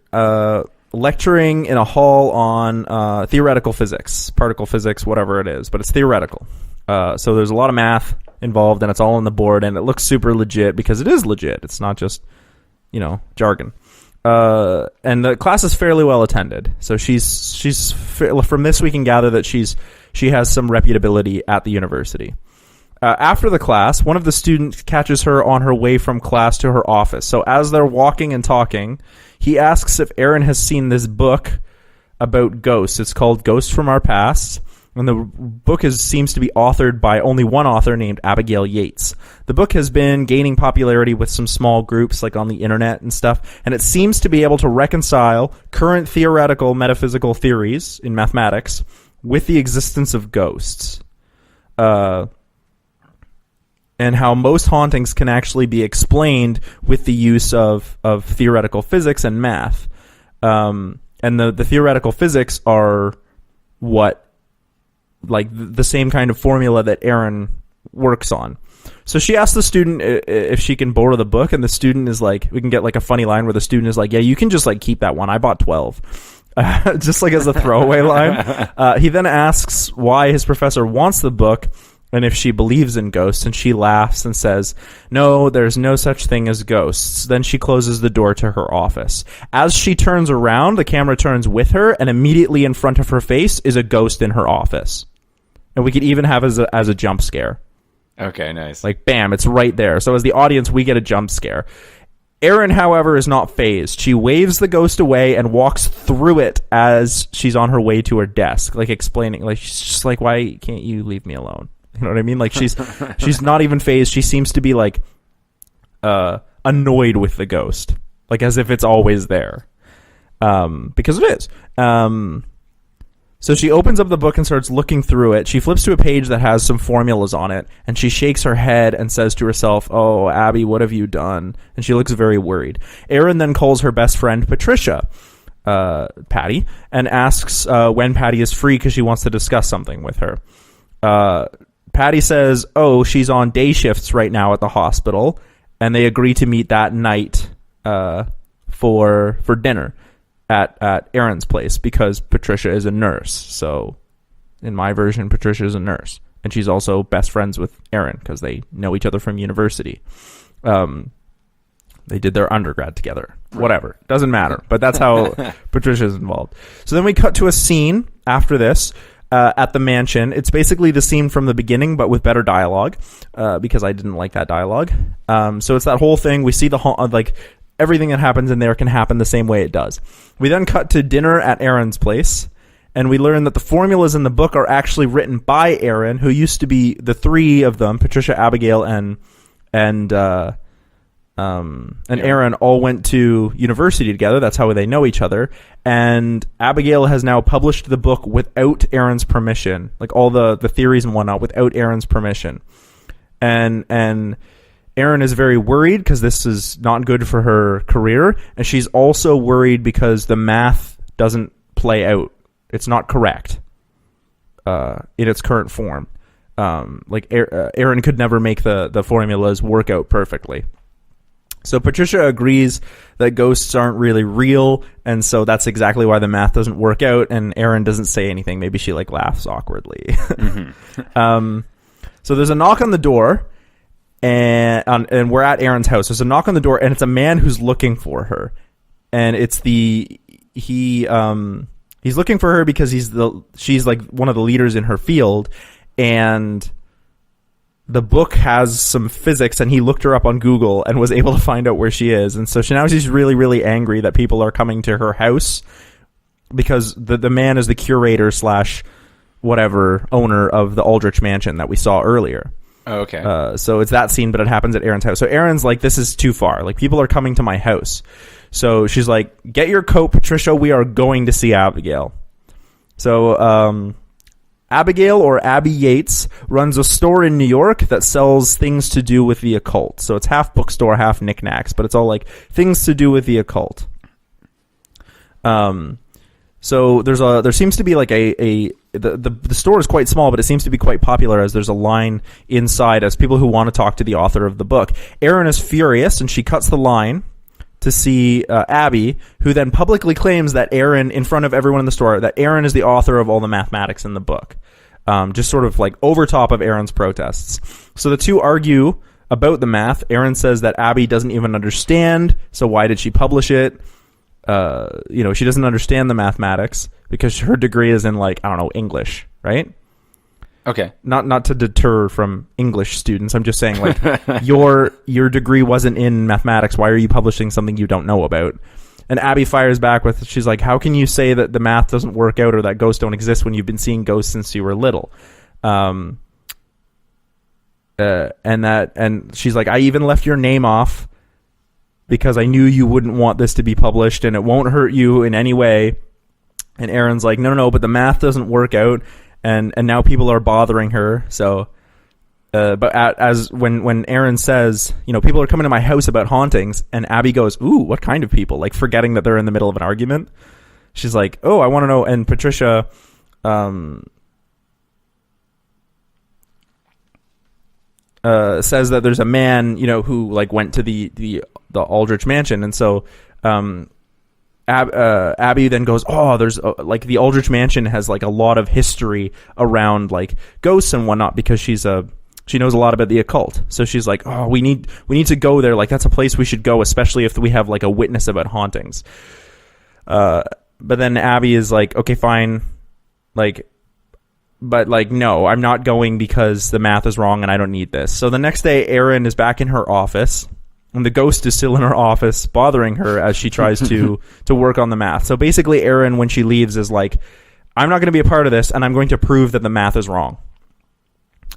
lecturing in a hall on theoretical physics, particle physics, whatever it is, but it's theoretical. So there's a lot of math involved, and it's all on the board, and it looks super legit because it is legit. It's not just, jargon. And the class is fairly well attended. So she's from this we can gather that she has some reputability at the university. After the class, one of the students catches her on her way from class to her office. So as they're walking and talking, he asks if Aaron has seen this book about ghosts. It's called Ghosts from Our Past, and the book seems to be authored by only one author named Abigail Yates. The book has been gaining popularity with some small groups like on the internet and stuff, and it seems to be able to reconcile current theoretical metaphysical theories in mathematics with the existence of ghosts. And how most hauntings can actually be explained with the use of theoretical physics and math. And the theoretical physics are what, like, the same kind of formula that Aaron works on. So she asks the student if she can borrow the book, and the student is like, we can get like a funny line where the student is like, yeah, you can just like keep that one. I bought 12. Just like as a throwaway line. He then asks why his professor wants the book, and if she believes in ghosts, and she laughs and says, no, there's no such thing as ghosts. Then she closes the door to her office. As she turns around, the camera turns with her, and immediately in front of her face is a ghost in her office. And we could even have as a jump scare. Okay, nice. Like, bam, it's right there. So as the audience, we get a jump scare. Erin, however, is not fazed. She waves the ghost away and walks through it as she's on her way to her desk, like explaining, like, she's just like, why can't you leave me alone? You know what I mean? Like she's not even fazed. She seems to be like annoyed with the ghost, like as if it's always there, because it is. So she opens up the book and starts looking through it. She flips to a page that has some formulas on it, and she shakes her head and says to herself, "Oh, Abby, what have you done?" And she looks very worried. Erin then calls her best friend Patricia, Patty, and asks when Patty is free because she wants to discuss something with her. Patty says, oh, she's on day shifts right now at the hospital, and they agree to meet that night for dinner at Erin's place because Patricia is a nurse. So in my version, Patricia is a nurse, and she's also best friends with Erin because they know each other from university. They did their undergrad together. Whatever. Doesn't matter. But that's how Patricia's involved. So then we cut to a scene after this. At the mansion. It's basically the scene from the beginning, but with better dialogue, because I didn't like that dialogue. So it's that whole thing. We see like everything that happens in there can happen the same way it does. We then cut to dinner at Erin's place, and we learn that the formulas in the book are actually written by Erin, who used to be the three of them, Patricia, Abigail, and and Aaron all went to university together. That's how they know each other. And Abigail has now published the book without Aaron's permission, like all the theories and whatnot, without Aaron's permission. And Aaron is very worried because this is not good for her career, and she's also worried because the math doesn't play out. It's not correct in its current form. Aaron could never make the formulas work out perfectly. So Patricia agrees that ghosts aren't really real, and so that's exactly why the math doesn't work out, and Aaron doesn't say anything. Maybe she laughs awkwardly. Mm-hmm. So there's a knock on the door, and we're at Aaron's house. There's a knock on the door, and it's a man who's looking for her. And it's he's looking for her because she's like one of the leaders in her field, and the book has some physics, and he looked her up on Google and was able to find out where she is. And so now she's really, really angry that people are coming to her house because the man is the curator / whatever owner of the Aldrich Mansion that we saw earlier. Oh, okay. So it's that scene, but it happens at Aaron's house. So Aaron's like, this is too far. Like, people are coming to my house. So she's like, get your coat, Patricia. We are going to see Abigail. So, Abigail, or Abby Yates, runs a store in New York that sells things to do with the occult. So it's half bookstore, half knickknacks, but it's all like things to do with the occult. So there seems to be like the store is quite small, but it seems to be quite popular as there's a line inside as people who want to talk to the author of the book. Erin is furious, and she cuts the line to see Abby, who then publicly claims that Erin, in front of everyone in the store, that Erin is the author of all the mathematics in the book. Just sort of like over top of Erin's protests. So the two argue about the math. Erin says that Abby doesn't even understand, so why did she publish it? She doesn't understand the mathematics because her degree is in English, right? Okay. Not to deter from English students. I'm just saying, your degree wasn't in mathematics. Why are you publishing something you don't know about? And Abby fires back with, she's like, how can you say that the math doesn't work out or that ghosts don't exist when you've been seeing ghosts since you were little? And she's like, I even left your name off because I knew you wouldn't want this to be published and it won't hurt you in any way. And Erin's like, no, but the math doesn't work out. And now people are bothering her. So, when Erin says, people are coming to my house about hauntings, and Abby goes, ooh, what kind of people? Like, forgetting that they're in the middle of an argument. She's like, oh, I want to know. And Patricia, says that there's a man, who went to the Aldrich Mansion, and so, Abby then goes, oh, there's the Aldrich Mansion has a lot of history around ghosts and whatnot because she knows a lot about the occult. So she's like, oh, we need to go there. That's a place we should go, especially if we have a witness about hauntings. But then Abby is like, okay, fine. But no, I'm not going because the math is wrong and I don't need this. So the next day, Erin is back in her office. And the ghost is still in her office, bothering her as she tries to work on the math. So basically, Erin, when she leaves, is like, I'm not going to be a part of this, and I'm going to prove that the math is wrong.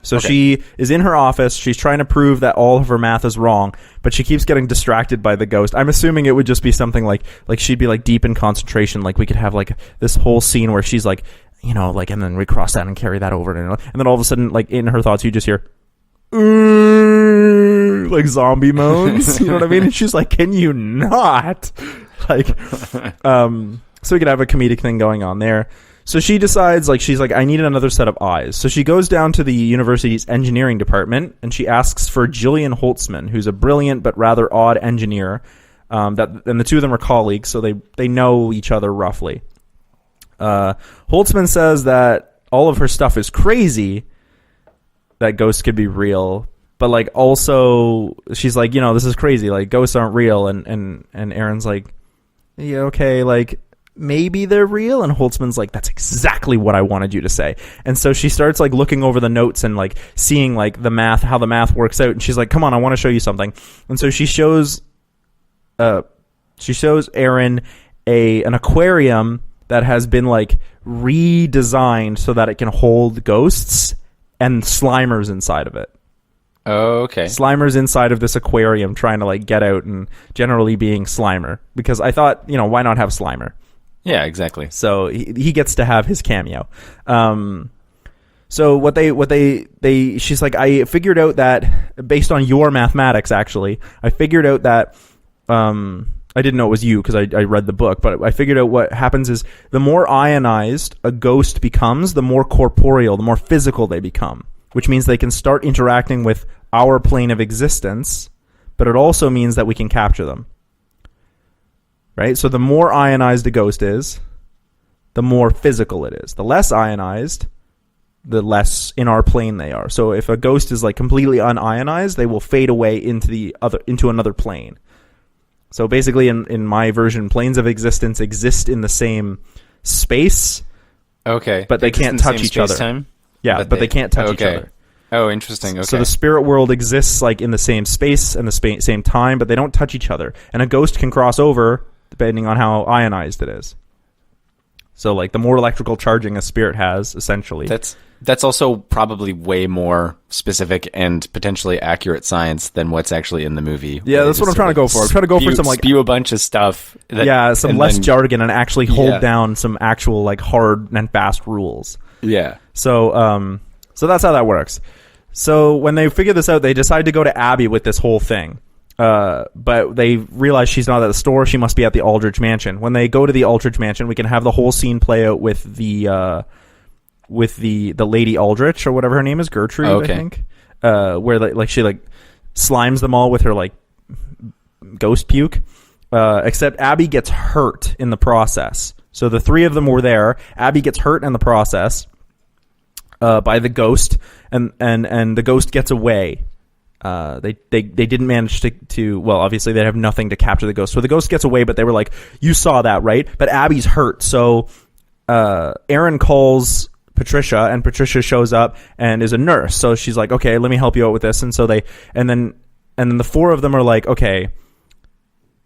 So okay. She is in her office. She's trying to prove that all of her math is wrong, but she keeps getting distracted by the ghost. I'm assuming it would just be something like she'd be deep in concentration. We could have this whole scene where she's and then we cross that and carry that over. And then all of a sudden, in her thoughts, you just hear, zombie moans, you know what I mean? And she's like, can you not? So we could have a comedic thing going on there. So she decides, she's like, I need another set of eyes. So she goes down to the university's engineering department, and she asks for Jillian Holtzman, who's a brilliant but rather odd engineer. And the two of them are colleagues, so they know each other roughly. Holtzman says that all of her stuff is crazy, that ghosts could be real, but also she's like, this is crazy, ghosts aren't real, and Erin's like, yeah, okay, maybe they're real, and Holtzman's like, that's exactly what I wanted you to say. And so she starts looking over the notes and seeing the math, how the math works out, and she's like, come on, I want to show you something. And so she shows Erin an aquarium that has been redesigned so that it can hold ghosts and Slimers inside of it. Okay. Slimer's inside of this aquarium trying to like get out, and generally being Slimer, because I thought, why not have Slimer? Yeah, exactly. So he gets to have his cameo. So she's like, I figured out that based on your mathematics, actually, I figured out that, I didn't know it was you because I read the book, but I figured out what happens is the more ionized a ghost becomes, the more corporeal, the more physical they become, which means they can start interacting with our plane of existence, but it also means that we can capture them. Right? So the more ionized a ghost is, the more physical it is. The less ionized, the less in our plane they are. So if a ghost is like completely unionized, they will fade away into another plane. So basically, in my version, planes of existence exist in the same space. Okay. But they can't touch each other. Time? Yeah, but they can't touch each other. Oh, interesting. Okay. So the spirit world exists like in the same space and the same time, but they don't touch each other. And a ghost can cross over depending on how ionized it is. So like the more electrical charging a spirit has, essentially. That's also probably way more specific and potentially accurate science than what's actually in the movie. Yeah, that's what I'm trying to go for. I'm trying to go for some like spew a bunch of stuff. Some less jargon and actually hold down some actual like hard and fast rules. Yeah. So that's how that works. So when they figure this out, they decide to go to Abby with this whole thing. But they realize she's not at the store. She must be at the Aldrich Mansion. When they go to the Aldrich Mansion, we can have the whole scene play out with the Lady Aldrich or whatever her name is, Gertrude, I think. Where she slimes them all with her like ghost puke. Except Abby gets hurt in the process. So the three of them were there. Abby gets hurt in the process by the ghost, and the ghost gets away. They didn't manage to well, obviously they have nothing to capture the ghost. So the ghost gets away, but they were like, you saw that, right? But Abby's hurt. So Aaron calls Patricia, and Patricia shows up and is a nurse. So she's like, okay, let me help you out with this. And so and then the four of them are like, okay,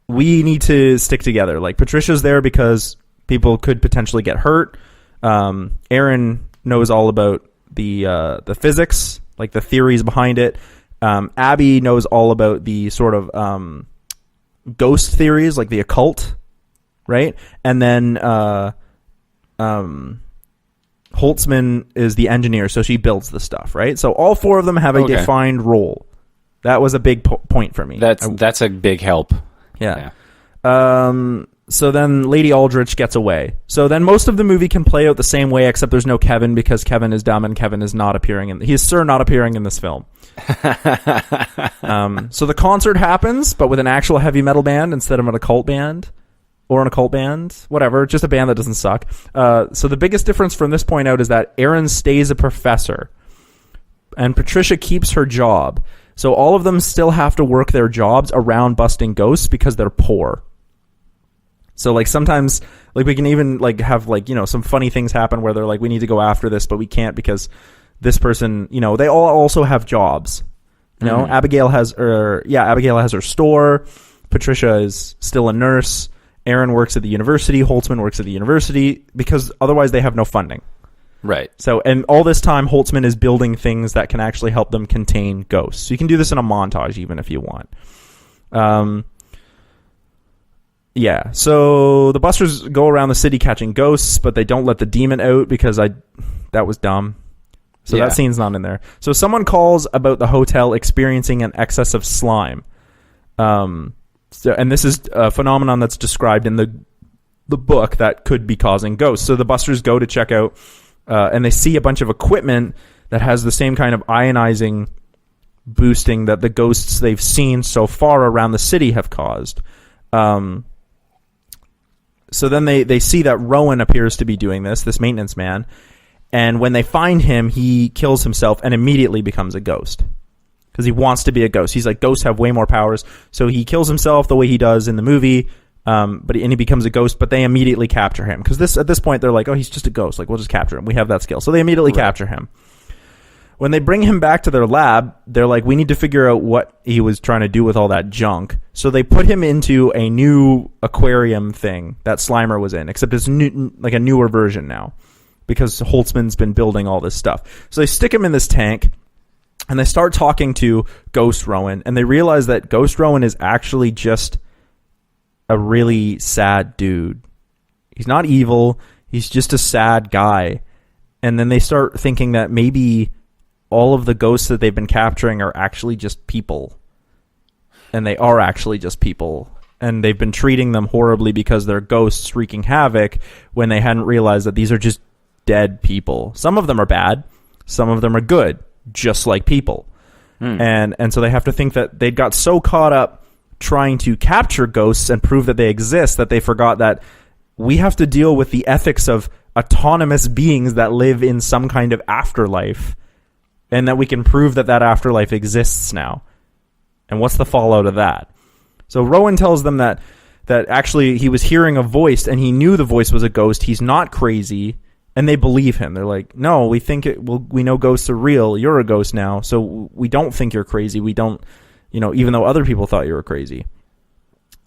we need to stick together. Like Patricia's there because people could potentially get hurt. Aaron knows all about the physics, like the theories behind it. Abby knows all about the sort of ghost theories, like the occult, right? And then Holtzman is the engineer, so she builds the stuff, right? So all four of them have a defined role. That was a big point for me. That's a big help. Yeah. So then Lady Aldrich gets away. So then most of the movie can play out the same way, except there's no Kevin because Kevin is dumb and Kevin is not appearing he is not appearing in this film. So the concert happens, but with an actual heavy metal band instead of an occult band. Or an occult band, whatever, just a band that doesn't suck. So the biggest difference from this point out is that Aaron stays a professor, and Patricia keeps her job. So all of them still have to work their jobs around busting ghosts because they're poor. So like sometimes like we can even like have like, some funny things happen where they're like, we need to go after this, but we can't because this person, they all also have jobs. Mm-hmm. Abigail has her store. Patricia is still a nurse. Aaron works at the university. Holtzman works at the university because otherwise they have no funding. Right. So, and all this time, Holtzman is building things that can actually help them contain ghosts. So you can do this in a montage even if you want. Yeah. So the Busters go around the city catching ghosts, but they don't let the demon out because that was dumb. So that scene's not in there. So someone calls about the hotel experiencing an excess of slime. And this is a phenomenon that's described in the book that could be causing ghosts. So the Busters go to check out, and they see a bunch of equipment that has the same kind of ionizing boosting that the ghosts they've seen so far around the city have caused. So then they see that Rowan appears to be doing this maintenance man, and when they find him, he kills himself and immediately becomes a ghost. Because he wants to be a ghost. He's like, ghosts have way more powers. So he kills himself the way he does in the movie, and he becomes a ghost, but they immediately capture him. Because at this point, they're like, oh, he's just a ghost. Like, we'll just capture him. We have that skill. So they immediately capture him. When they bring him back to their lab, they're like, we need to figure out what he was trying to do with all that junk. So they put him into a new aquarium thing that Slimer was in, except it's new, like a newer version now. Because Holtzman's been building all this stuff. So they stick him in this tank. And they start talking to Ghost Rowan, and they realize that Ghost Rowan is actually just a really sad dude. He's not evil. He's just a sad guy. And then they start thinking that maybe all of the ghosts that they've been capturing are actually just people. And they are actually just people. And they've been treating them horribly because they're ghosts wreaking havoc when they hadn't realized that these are just dead people. Some of them are bad. Some of them are good, just like people. And so they have to think that they got so caught up trying to capture ghosts and prove that they exist that they forgot that we have to deal with the ethics of autonomous beings that live in some kind of afterlife, and that we can prove that that afterlife exists now. And what's the fallout of that? So Rowan tells them that actually he was hearing a voice and he knew the voice was a ghost. He's not crazy. And they believe him. They're like, no, we know ghosts are real. You're a ghost now. So we don't think you're crazy. We don't, even though other people thought you were crazy.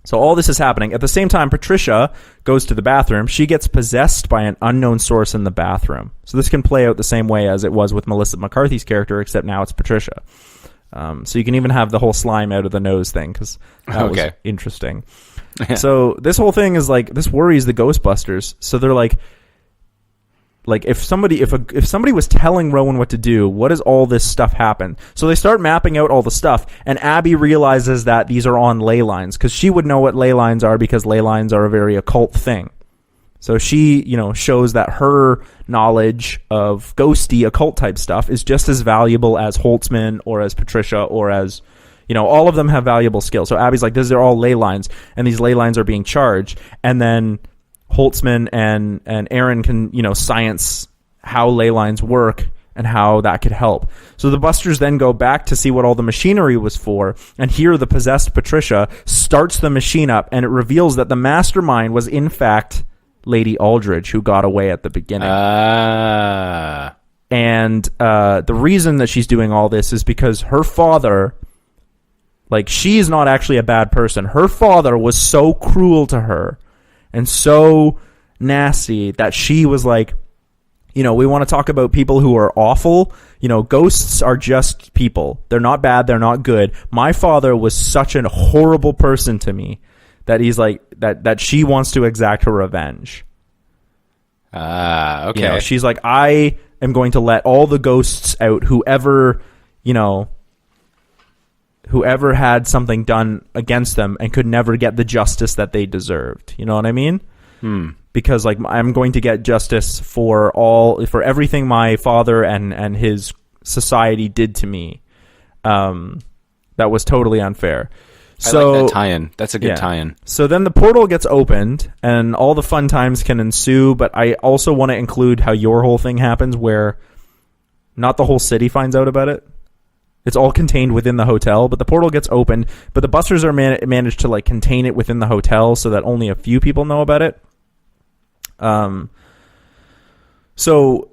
So all this is happening. At the same time, Patricia goes to the bathroom. She gets possessed by an unknown source in the bathroom. So this can play out the same way as it was with Melissa McCarthy's character, except now it's Patricia. So you can even have the whole slime out of the nose thing, because that was interesting. Yeah. So this whole thing is like, this worries the Ghostbusters. So they're like if somebody was telling Rowan what to do, what does all this stuff happen? So they start mapping out all the stuff, and Abby realizes that these are on ley lines, because she would know what ley lines are, because ley lines are a very occult thing. So she, shows that her knowledge of ghosty occult type stuff is just as valuable as Holtzman or as Patricia or as, all of them have valuable skills. So Abby's like, these are all ley lines, and these ley lines are being charged. And then Holtzman and Aaron can, science how ley lines work and how that could help. So the Busters then go back to see what all the machinery was for, and here the possessed Patricia starts the machine up, and it reveals that the mastermind was in fact Lady Aldridge, who got away at the beginning. And the reason that she's doing all this is because her father, she's not actually a bad person. Her father was so cruel to her and so nasty that she was like, we want to talk about people who are awful. Ghosts are just people. They're not bad. They're not good. My father was such a horrible person to me that he's like, that she wants to exact her revenge. Okay. She's like, I am going to let all the ghosts out, whoever had something done against them and could never get the justice that they deserved. You know what I mean? Because I'm going to get justice for everything my father and his society did to me. That was totally unfair. So, I like that tie-in. That's a good tie-in. So then the portal gets opened, and all the fun times can ensue, but I also want to include how your whole thing happens, where not the whole city finds out about it. It's all contained within the hotel, but the portal gets opened, but the Busters are managed to contain it within the hotel so that only a few people know about it. So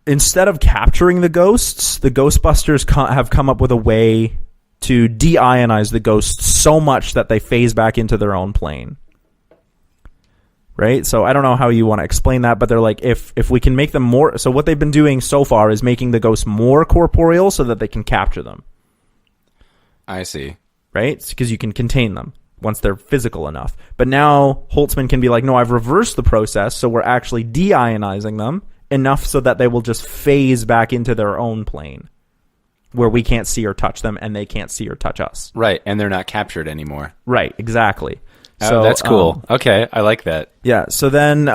instead of capturing the ghosts, the Ghostbusters have come up with a way to de-ionize the ghosts so much that they phase back into their own plane. Right? So I don't know how you want to explain that, but they're like, if we can make them more... So what they've been doing so far is making the ghosts more corporeal so that they can capture them. I see. Right? Because you can contain them once they're physical enough. But now Holtzman can be like, no, I've reversed the process, so we're actually de-ionizing them enough so that they will just phase back into their own plane, where we can't see or touch them, and they can't see or touch us. Right, and they're not captured anymore. Right, exactly. So that's cool. Okay, I like that. Yeah. So then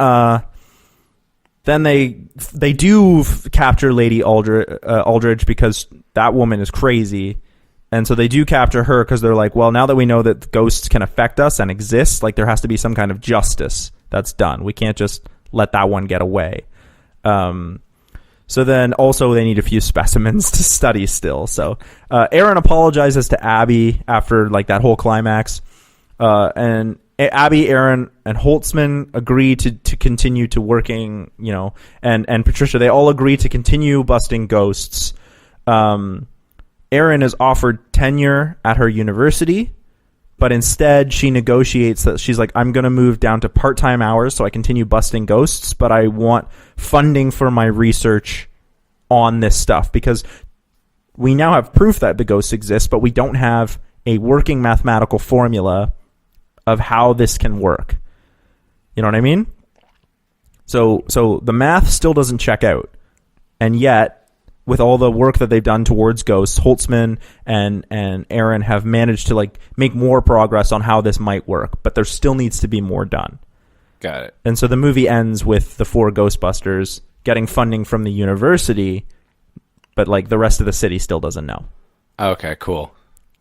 they do capture Lady Aldridge because that woman is crazy, and so they do capture her because they're like, well, now that we know that ghosts can affect us and exist, there has to be some kind of justice that's done. We can't just let that one get away. So then also they need a few specimens to study still. So Aaron apologizes to Abby after that whole climax. And Abby, Aaron, and Holtzman agree to continue to working, and Patricia, they all agree to continue busting ghosts. Aaron is offered tenure at her university, but instead she negotiates that she's like, I'm going to move down to part-time hours so I continue busting ghosts, but I want funding for my research on this stuff, because we now have proof that the ghosts exist, but we don't have a working mathematical formula of how this can work. You know what I mean? So the math still doesn't check out. And yet, with all the work that they've done towards ghosts, Holtzman and Aaron have managed to like make more progress on how this might work, but there still needs to be more done. Got it. And so the movie ends with the 4 Ghostbusters getting funding from the university, but like the rest of the city still doesn't know. Okay, cool.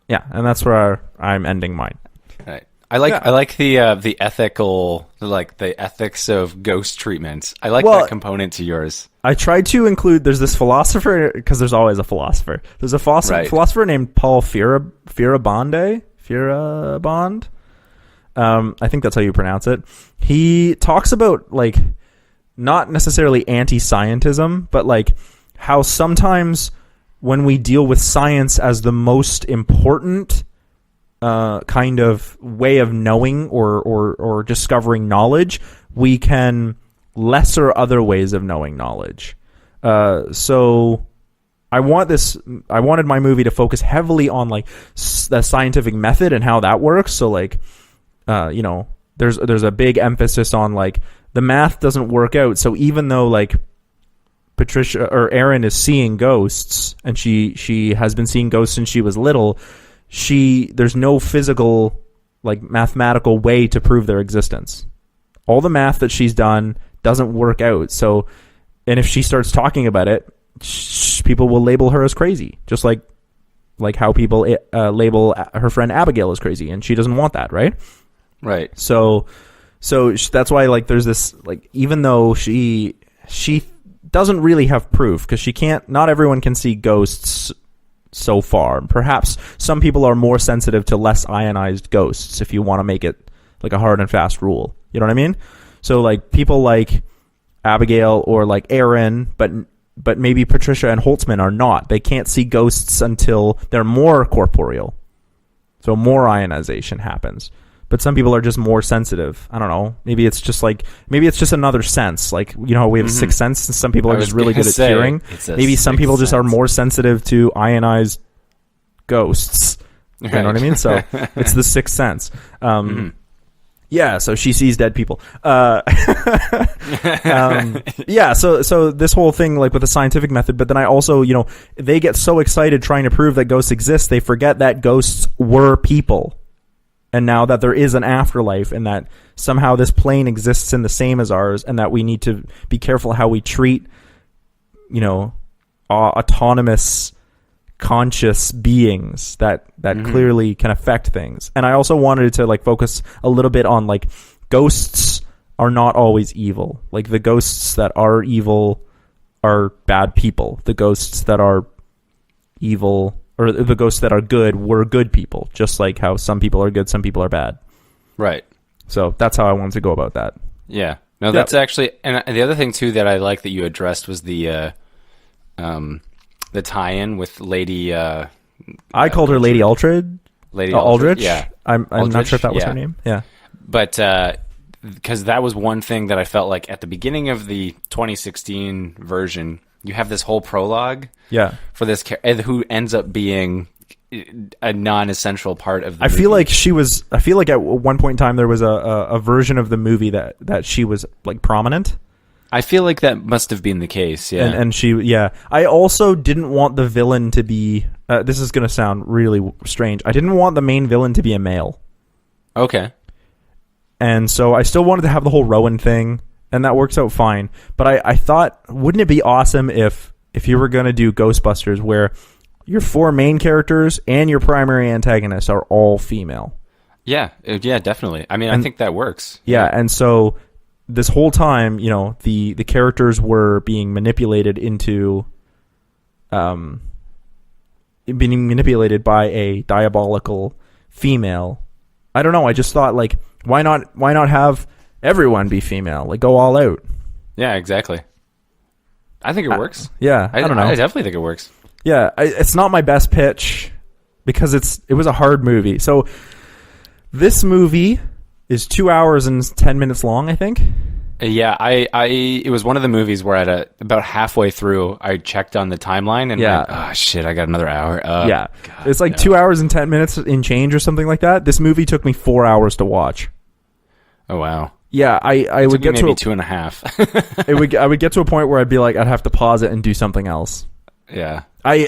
Yeah, and that's where I'm ending mine. Right. I like the ethical, like the ethics of ghost treatment. I like that component to yours. I tried to include. There's this philosopher, because there's always a philosopher. There's a philosopher named Paul Fierabond. I think that's how you pronounce it. He talks about like not necessarily anti-scientism, but like how sometimes when we deal with science as the most important kind of way of knowing or discovering knowledge, we can lesser other ways of knowing knowledge. So I wanted my movie to focus heavily on like the scientific method and how that works. So like, there's a big emphasis on like the math doesn't work out. So even though like Patricia or Erin is seeing ghosts, and she has been seeing ghosts since she was little, there's no physical, like mathematical way to prove their existence. All the math that she's done doesn't work out. So, and if she starts talking about it, people will label her as crazy, just like how people label her friend Abigail as crazy, and she doesn't want that, right? Right. So that's why like there's this like, even though she doesn't really have proof, because not everyone can see ghosts so far. Perhaps some people are more sensitive to less ionized ghosts, if you want to make it like a hard and fast rule. You know what I mean? So like people like Abigail or like Aaron, but maybe Patricia and Holtzman are not. They can't see ghosts until they're more corporeal. So more ionization happens. But some people are just more sensitive. I don't know. Maybe it's just another sense. Like, you know how we have a sixth sense, and some people are just really good at hearing. Maybe some people just are more sensitive to ionized ghosts. You know what I mean? So it's the sixth sense. Yeah, so she sees dead people. Yeah, so this whole thing, like with the scientific method, but then I also, they get so excited trying to prove that ghosts exist, they forget that ghosts were people. And now that there is an afterlife, and that somehow this plane exists in the same as ours, and that we need to be careful how we treat, autonomous, conscious beings that clearly can affect things. And I also wanted to like focus a little bit on like ghosts are not always evil. Like the ghosts that are evil are bad people. The ghosts that are evil, or the ghosts that are good, were good people, just like how some people are good, some people are bad. Right. So that's how I wanted to go about that. Yeah. No, that's actually, and the other thing too that I like that you addressed was the tie-in with Lady. I called her Lady Aldridge. Lady Aldrich. Yeah. I'm not sure if that was her name. Yeah. But because that was one thing that I felt like at the beginning of the 2016 version, you have this whole prologue. Yeah. For this who ends up being a non-essential part of the movie. I feel like at one point in time there was a version of the movie that she was like prominent. I feel like that must have been the case, yeah. And she, yeah. I also didn't want the villain to be, this is going to sound really strange, I didn't want the main villain to be a male. Okay. And so I still wanted to have the whole Rowan thing, and that works out fine. But I thought, wouldn't it be awesome if you were going to do Ghostbusters where your 4 main characters and your primary antagonists are all female? Yeah, definitely. I mean, I think that works. Yeah, and so this whole time, the characters were being manipulated into being manipulated by a diabolical female. I don't know, I just thought, like, why not have everyone be female? Like, go all out. Yeah, exactly. I think it works. Yeah, I don't know. I definitely think it works. Yeah, it's not my best pitch because it was a hard movie. So this movie is 2 hours and 10 minutes long, I think. Yeah, it was one of the movies where about halfway through, I checked on the timeline and Yeah. went, oh shit, I got another hour. Yeah. God, It's like no. 2 hours and 10 minutes in change or something like that. This movie took me 4 hours to watch. Oh wow. Yeah, I would get maybe to 2.5. I would get to a point where I'd be like, I'd have to pause it and do something else. Yeah. I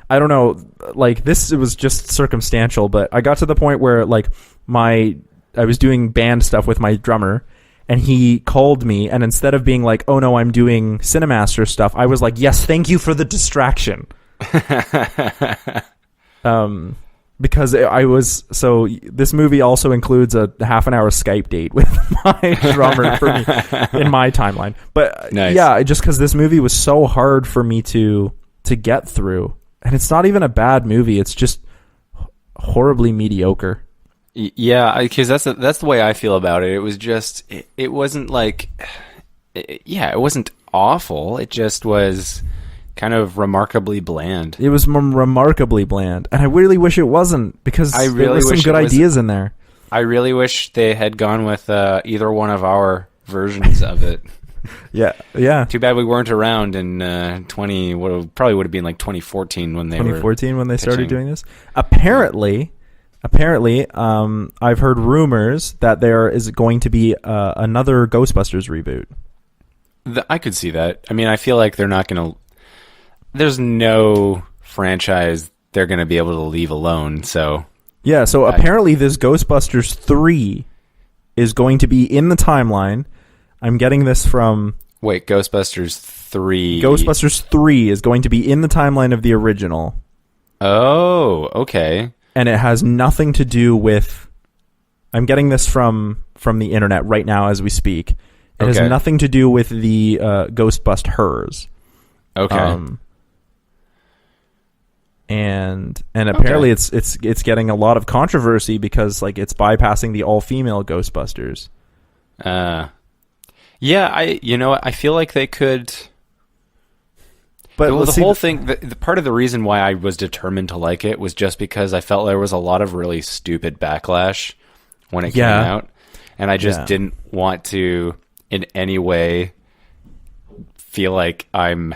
don't know, like this was just circumstantial, but I got to the point where like I was doing band stuff with my drummer, and he called me, and instead of being like, oh no, I'm doing CineMasters stuff, I was like, yes, thank you for the distraction. Because this movie also includes a half an hour Skype date with my drummer for me in my timeline. But nice. Yeah, just because this movie was so hard for me to get through, and it's not even a bad movie. It's just horribly mediocre. Yeah, because that's the way I feel about it. It was just it wasn't like it wasn't awful. It just was kind of remarkably bland. It was remarkably bland, and I really wish it wasn't, because there were some good ideas in there. I really wish they had gone with either one of our versions of it. Yeah. Too bad we weren't around in probably would have been like 2014 when they 2014 when they started pitching. doing this. Apparently, I've heard rumors that there is going to be another Ghostbusters reboot. I could see that. I mean, I feel like they're not going to. There's no franchise they're going to be able to leave alone. So yeah, so apparently this Ghostbusters 3 is going to be in the timeline. I'm getting this from... Wait, Ghostbusters 3... Ghostbusters 3 is going to be in the timeline of the original. Oh, okay. And it has nothing to do with... I'm getting this from the internet right now as we speak. It has nothing to do with the Ghostbusters. Okay. And apparently it's getting a lot of controversy because like it's bypassing the all-female Ghostbusters. Yeah, I feel like they could. But the whole thing, the part of the reason why I was determined to like it was just because I felt there was a lot of really stupid backlash when it came out, and I just didn't want to in any way feel like I'm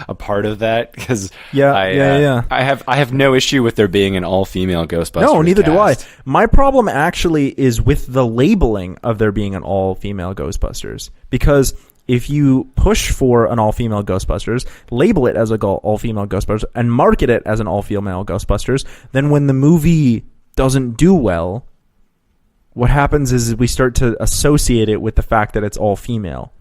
a part of that, because I have no issue with there being an all-female Ghostbusters. No, neither cast. do I. My problem actually is with the labeling of there being an all-female Ghostbusters, because if you push for an all-female Ghostbusters, label it as a all-female Ghostbusters, and market it as an all-female Ghostbusters, then when the movie doesn't do well, what happens is we start to associate it with the fact that it's all-female.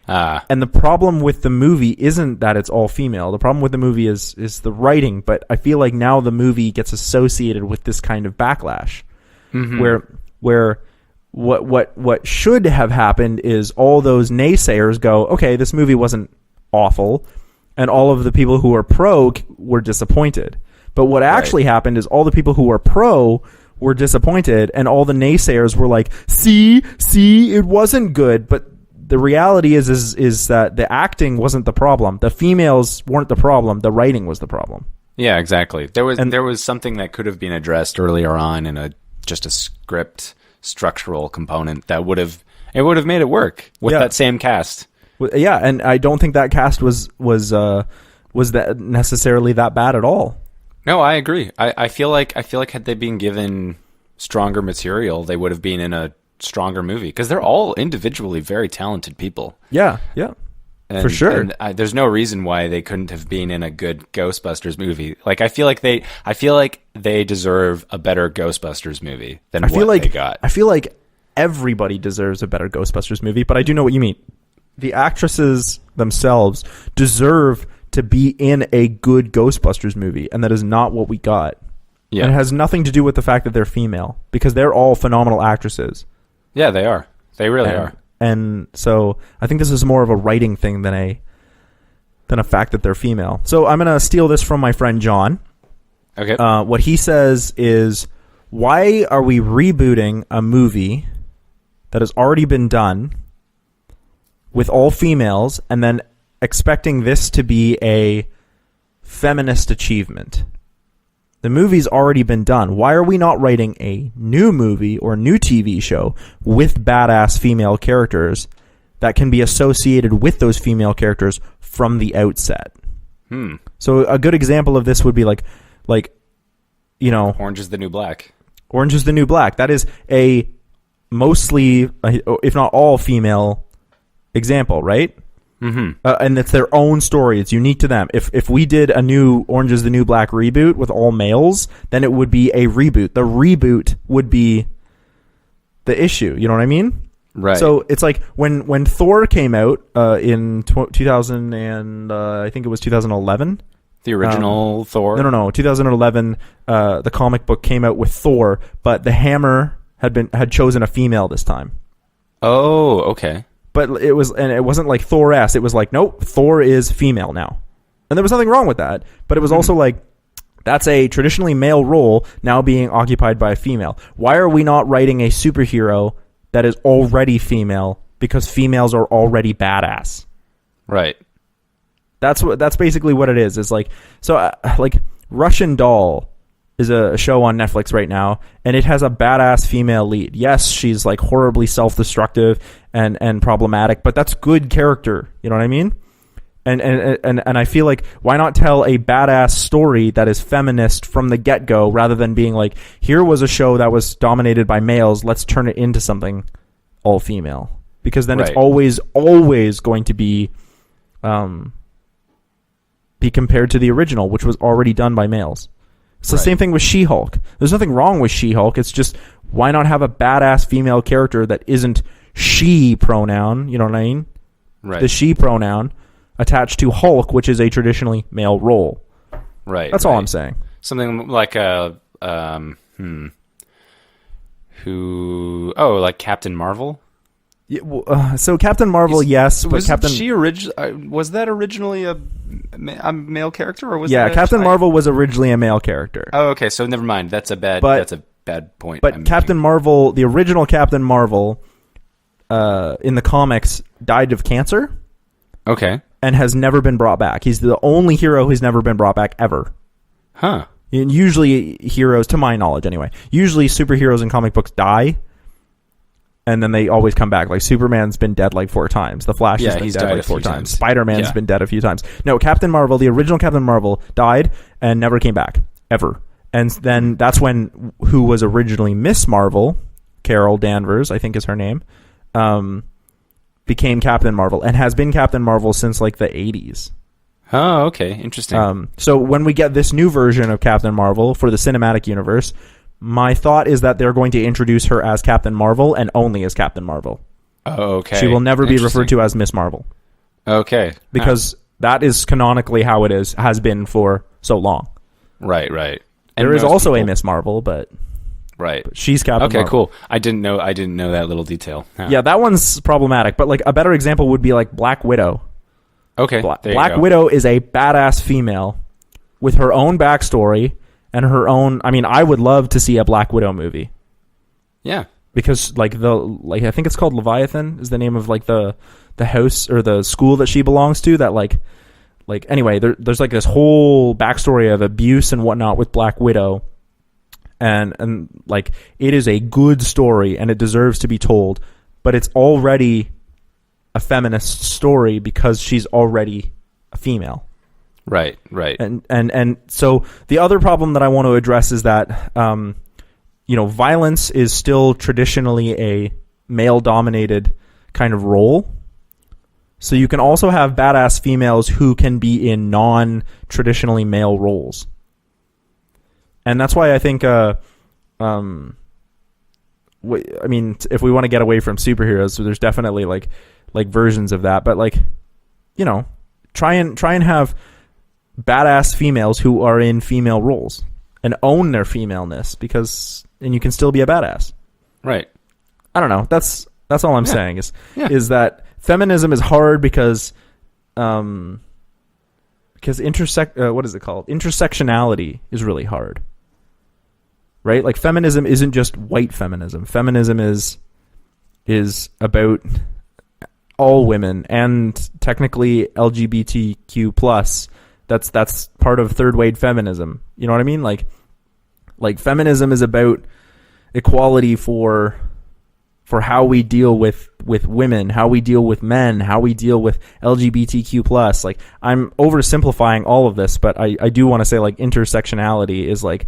And the problem with the movie isn't that it's all female. The problem with the movie is the writing. But I feel like now the movie gets associated with this kind of backlash, where what should have happened is all those naysayers go, okay, this movie wasn't awful, and all of the people who are pro were disappointed. But what actually happened is all the people who were pro were disappointed, and all the naysayers were like, see, it wasn't good, but the reality is that the acting wasn't the problem. The females weren't the problem. The writing was the problem. Yeah, exactly. There was something that could have been addressed earlier on in just a script structural component that would have made it work with that same cast. Yeah, and I don't think that cast was that necessarily that bad at all. No, I agree. I feel like had they been given stronger material, they would have been in a stronger movie, because they're all individually very talented people. Yeah, for sure. And there's no reason why they couldn't have been in a good Ghostbusters movie. Like I feel like they deserve a better Ghostbusters movie than they got. I feel like everybody deserves a better Ghostbusters movie, but I do know what you mean. The actresses themselves deserve to be in a good Ghostbusters movie, and that is not what we got. Yeah. And it has nothing to do with the fact that they're female, because they're all phenomenal actresses. Yeah, they are. They really are. And so I think this is more of a writing thing than a fact that they're female. So I'm going to steal this from my friend John. Okay. What he says is, why are we rebooting a movie that has already been done with all females and then expecting this to be a feminist achievement? The movie's already been done. Why are we not writing a new movie or new TV show with badass female characters that can be associated with those female characters from the outset? So a good example of this would be like Orange is the New Black. Orange is the New Black. That is a mostly, if not all, female example, right? Mm-hmm. And it's their own story. It's unique to them. If we did a new Orange is the New Black reboot with all males, then it would be a reboot. The reboot would be the issue. You know what I mean? Right. So it's like when Thor came out in 2000 and I think it was 2011. The original Thor? No. 2011, the comic book came out with Thor, but the Hammer had chosen a female this time. Oh, okay. But it wasn't like Thor-esque. It was like, nope, Thor is female now. And there was nothing wrong with that. But it was also like, that's a traditionally male role now being occupied by a female. Why are we not writing a superhero that is already female because females are already badass? Right. That's basically what it is. It's like, so like Russian Doll is a show on Netflix right now, and it has a badass female lead. Yes, she's like horribly self-destructive and problematic, but that's good character. You know what I mean? And I feel like, why not tell a badass story that is feminist from the get-go rather than being like, here was a show that was dominated by males, let's turn it into something all female. Because then it's always going to be compared to the original, which was already done by males. It's the same thing with She-Hulk. There's nothing wrong with She-Hulk. It's just, why not have a badass female character that isn't she pronoun, you know what I mean? Right. The she pronoun attached to Hulk, which is a traditionally male role. Right. That's all I'm saying. Something like like Captain Marvel? Yeah, so Captain Marvel, yes, but Captain... was that originally a male character, or was Captain Marvel was originally a male character. Oh, okay, so never mind. That's a bad point. But Captain Marvel, the original Captain Marvel, in the comics, died of cancer. Okay. And has never been brought back. He's the only hero who's never been brought back ever. Huh. And usually heroes, to my knowledge anyway, usually superheroes in comic books die, and then they always come back. Like Superman's been dead like 4 times. The Flash has been dead like 4 times. Spider-Man's been dead a few times. No, Captain Marvel, the original Captain Marvel, died and never came back ever. And then that's when who was originally Miss Marvel, Carol Danvers, I think is her name, became Captain Marvel and has been Captain Marvel since like the 80s. Oh, okay. Interesting. So when we get this new version of Captain Marvel for the cinematic universe, my thought is that they're going to introduce her as Captain Marvel and only as Captain Marvel. Oh, okay. She will never be referred to as Miss Marvel. Okay. Because that is canonically how it has been for so long. Right. There is also a Miss Marvel, but she's Captain Marvel. Okay, cool. I didn't know that little detail. Huh. Yeah, that one's problematic, but like a better example would be like Black Widow. Okay. Black Widow is a badass female with her own backstory and her own. I mean, I would love to see a Black Widow movie. Yeah, because I think it's called Leviathan is the name of like the house or the school that she belongs to. That like anyway, there's like this whole backstory of abuse and whatnot with Black Widow, and like it is a good story and it deserves to be told, but it's already a feminist story because she's already a female. Right. And so the other problem that I want to address is that violence is still traditionally a male-dominated kind of role. So you can also have badass females who can be in non-traditionally male roles. And that's why I think if we want to get away from superheroes, so there's definitely like versions of that, but try and have badass females who are in female roles and own their femaleness, and you can still be a badass. Right. I don't know. That's all I'm saying is that feminism is hard because intersectionality is really hard. Right? Like feminism isn't just white feminism. Feminism is about all women and technically LGBTQ+. That's part of third wave feminism. You know what I mean? Like Like, feminism is about equality for how we deal with women, how we deal with men, how we deal with LGBTQ+. Like, I'm oversimplifying all of this, but I do want to say, like, intersectionality is, like,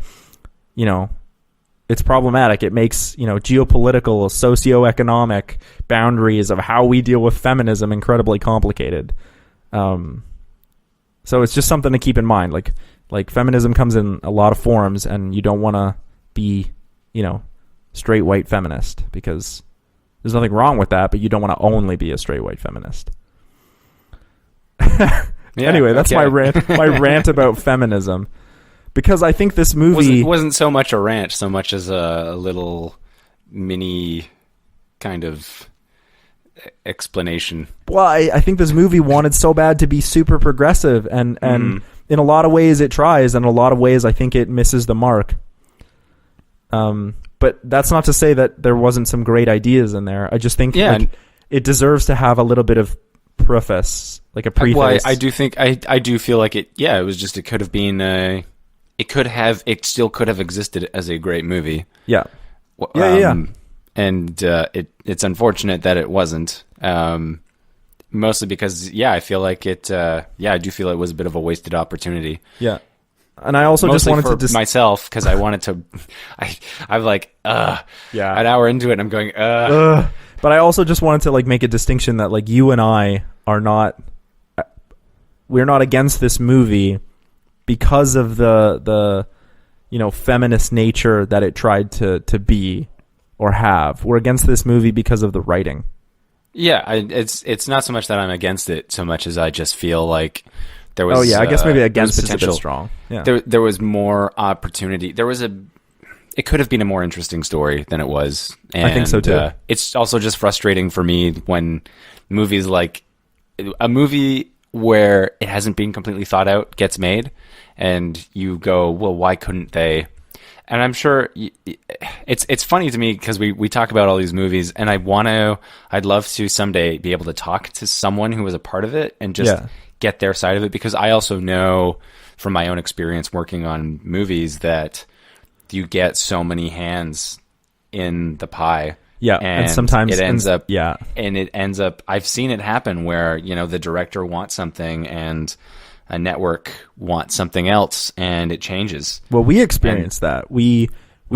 you know, it's problematic. It makes, you know, geopolitical, socioeconomic boundaries of how we deal with feminism incredibly complicated. So it's just something to keep in mind. Like feminism comes in a lot of forms, and you don't want to be, you know, straight white feminist, because there's nothing wrong with that, but you don't want to only be a straight white feminist. Anyway, that's my rant about feminism. Because I think this movie wasn't so much a rant, so much as a little mini kind of explanation. Well, I think this movie wanted so bad to be super progressive, and in a lot of ways it tries, and in a lot of ways I think it misses the mark. But that's not to say that there wasn't some great ideas in there. I just think it deserves to have a little bit of preface, like a preface. Well, I do think I do feel like it. Yeah, it could have been. It still could have existed as a great movie. Yeah. And it's unfortunate that it wasn't. Mostly because, I feel like it. I do feel it was a bit of a wasted opportunity. Yeah. And I also mostly just wanted for myself, because I wanted to. I'm like, an hour into it, and I'm going, But I also just wanted to, like, make a distinction that, like, you and I are not. We're not against this movie because of the you know, feminist nature that it tried to be or have. We're against this movie because of the writing. Yeah, it's not so much that I'm against it so much as I just feel like there was. I guess maybe against is a bit strong. Yeah, there was more opportunity. It could have been a more interesting story than it was. And, I think so too. It's also just frustrating for me when movies like a movie where it hasn't been completely thought out gets made, and you go, well, why couldn't they? And I'm sure it's funny to me because we talk about all these movies, and I'd love to someday be able to talk to someone who was a part of it and just get their side of it, because I also know from my own experience working on movies that you get so many hands in the pie. Yeah, and sometimes it ends up. I've seen it happen where, you know, the director wants something and a network wants something else, and it changes. Well, we experienced that. We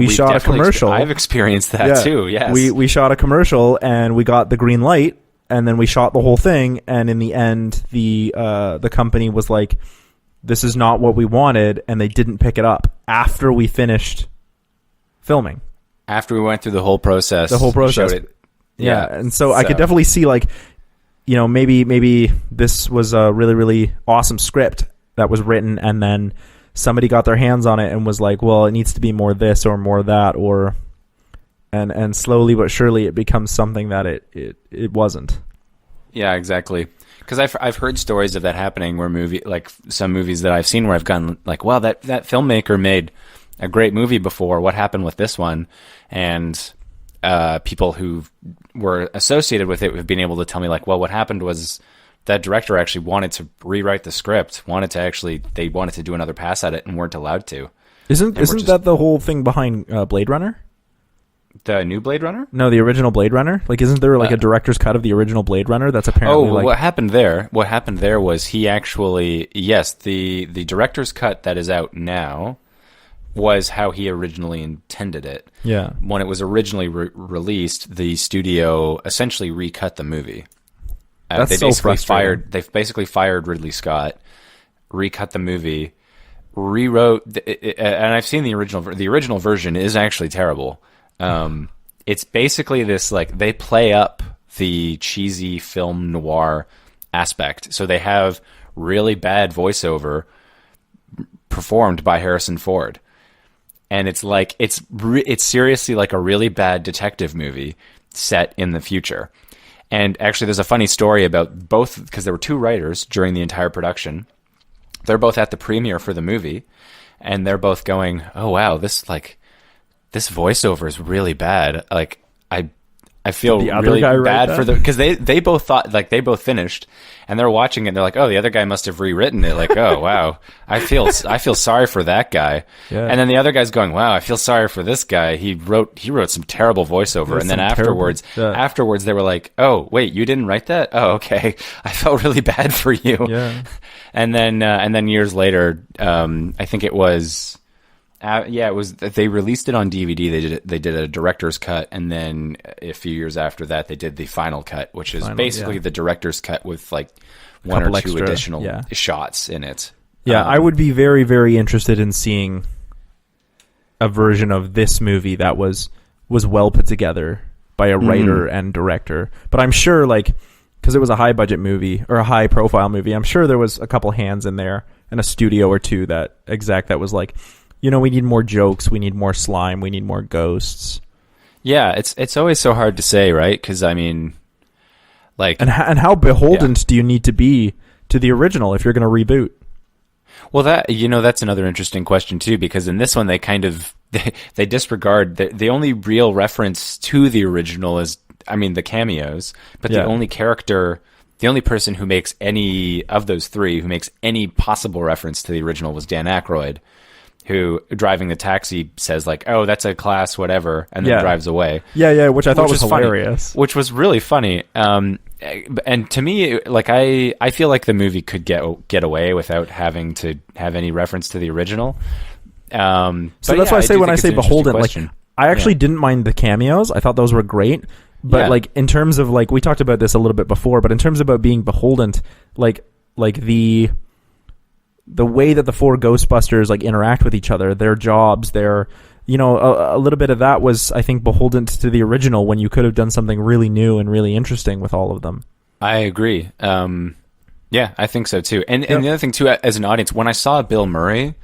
shot a commercial. I've experienced that too. Yes, we shot a commercial and we got the green light, and then we shot the whole thing. And in the end, the company was like, "This is not what we wanted," and they didn't pick it up after we finished filming. After we went through the whole process. Showed it. Yeah. And so I could definitely see, like, you know, maybe this was a really, really awesome script that was written, and then somebody got their hands on it and was like, well, it needs to be more this or more that, and slowly but surely it becomes something that it wasn't. Yeah, exactly. Because I've heard stories of that happening where some movies that I've seen where I've gone like, wow, that filmmaker made a great movie before. What happened with this one? And people who were associated with it have been able to tell me, like, well, what happened was that director actually wanted to rewrite the script, wanted to do another pass at it, and weren't allowed to. Isn't that the whole thing behind Blade Runner? The new Blade Runner? No, the original Blade Runner. Like, isn't there like a director's cut of the original Blade Runner? That's apparently what happened there? What happened there was he actually, the director's cut that is out now was how he originally intended it. Yeah. When it was originally released, the studio essentially recut the movie. That's so frustrating. They basically fired Ridley Scott, recut the movie, rewrote, and I've seen the original. The original version is actually terrible. It's basically this, like, they play up the cheesy film noir aspect. So they have really bad voiceover performed by Harrison Ford. And it's like, it's seriously like a really bad detective movie set in the future. And actually, there's a funny story about both, because there were two writers during the entire production. They're both at the premiere for the movie, and they're both going, "Oh wow, this voiceover is really bad. Like, I feel the other really guy write bad for that? them because they both thought, like, they both finished and they're watching it and they're like, oh, the other guy must have rewritten it. Like, oh wow, I feel sorry for that guy. Yeah. And then the other guy's going, wow, I feel sorry for this guy. He wrote some terrible voiceover. And then afterwards they were like, oh wait, you didn't write that? Oh, okay. I felt really bad for you. Yeah. And then years later, I think it was. It was. They released it on DVD. They did a director's cut, and then a few years after that, they did the final cut, which is basically the director's cut with like one or two extra, additional shots in it. Yeah, I would be very, very interested in seeing a version of this movie that was well put together by a writer and director. But I'm sure, like, because it was a high budget movie or a high profile movie, I'm sure there was a couple hands in there and a studio or two that was like, you know, we need more jokes, we need more slime, we need more ghosts. Yeah, it's always so hard to say, right? Because I mean, like, and how beholden do you need to be to the original if you're going to reboot? Well, that's another interesting question too, because in this one they kind of they disregard the only real reference to the original is, I mean, the cameos, but the only person who makes any of those three who makes any possible reference to the original was Dan Aykroyd, who, driving the taxi, says like, "Oh, that's a class, whatever," and then drives away. Yeah, which I thought was hilarious. Funny, which was really funny. And to me, like, I feel like the movie could get away without having to have any reference to the original. So that's why I say when I say beholden, like, I actually didn't mind the cameos. I thought those were great. But like, in terms of, like, we talked about this a little bit before, but in terms about being beholden, like the way that the four Ghostbusters like interact with each other, their jobs, their, you know, a little bit of that was, I think, beholden to the original when you could have done something really new and really interesting with all of them. I agree. Yeah, I think so too. And the other thing too, as an audience, when I saw Bill Murray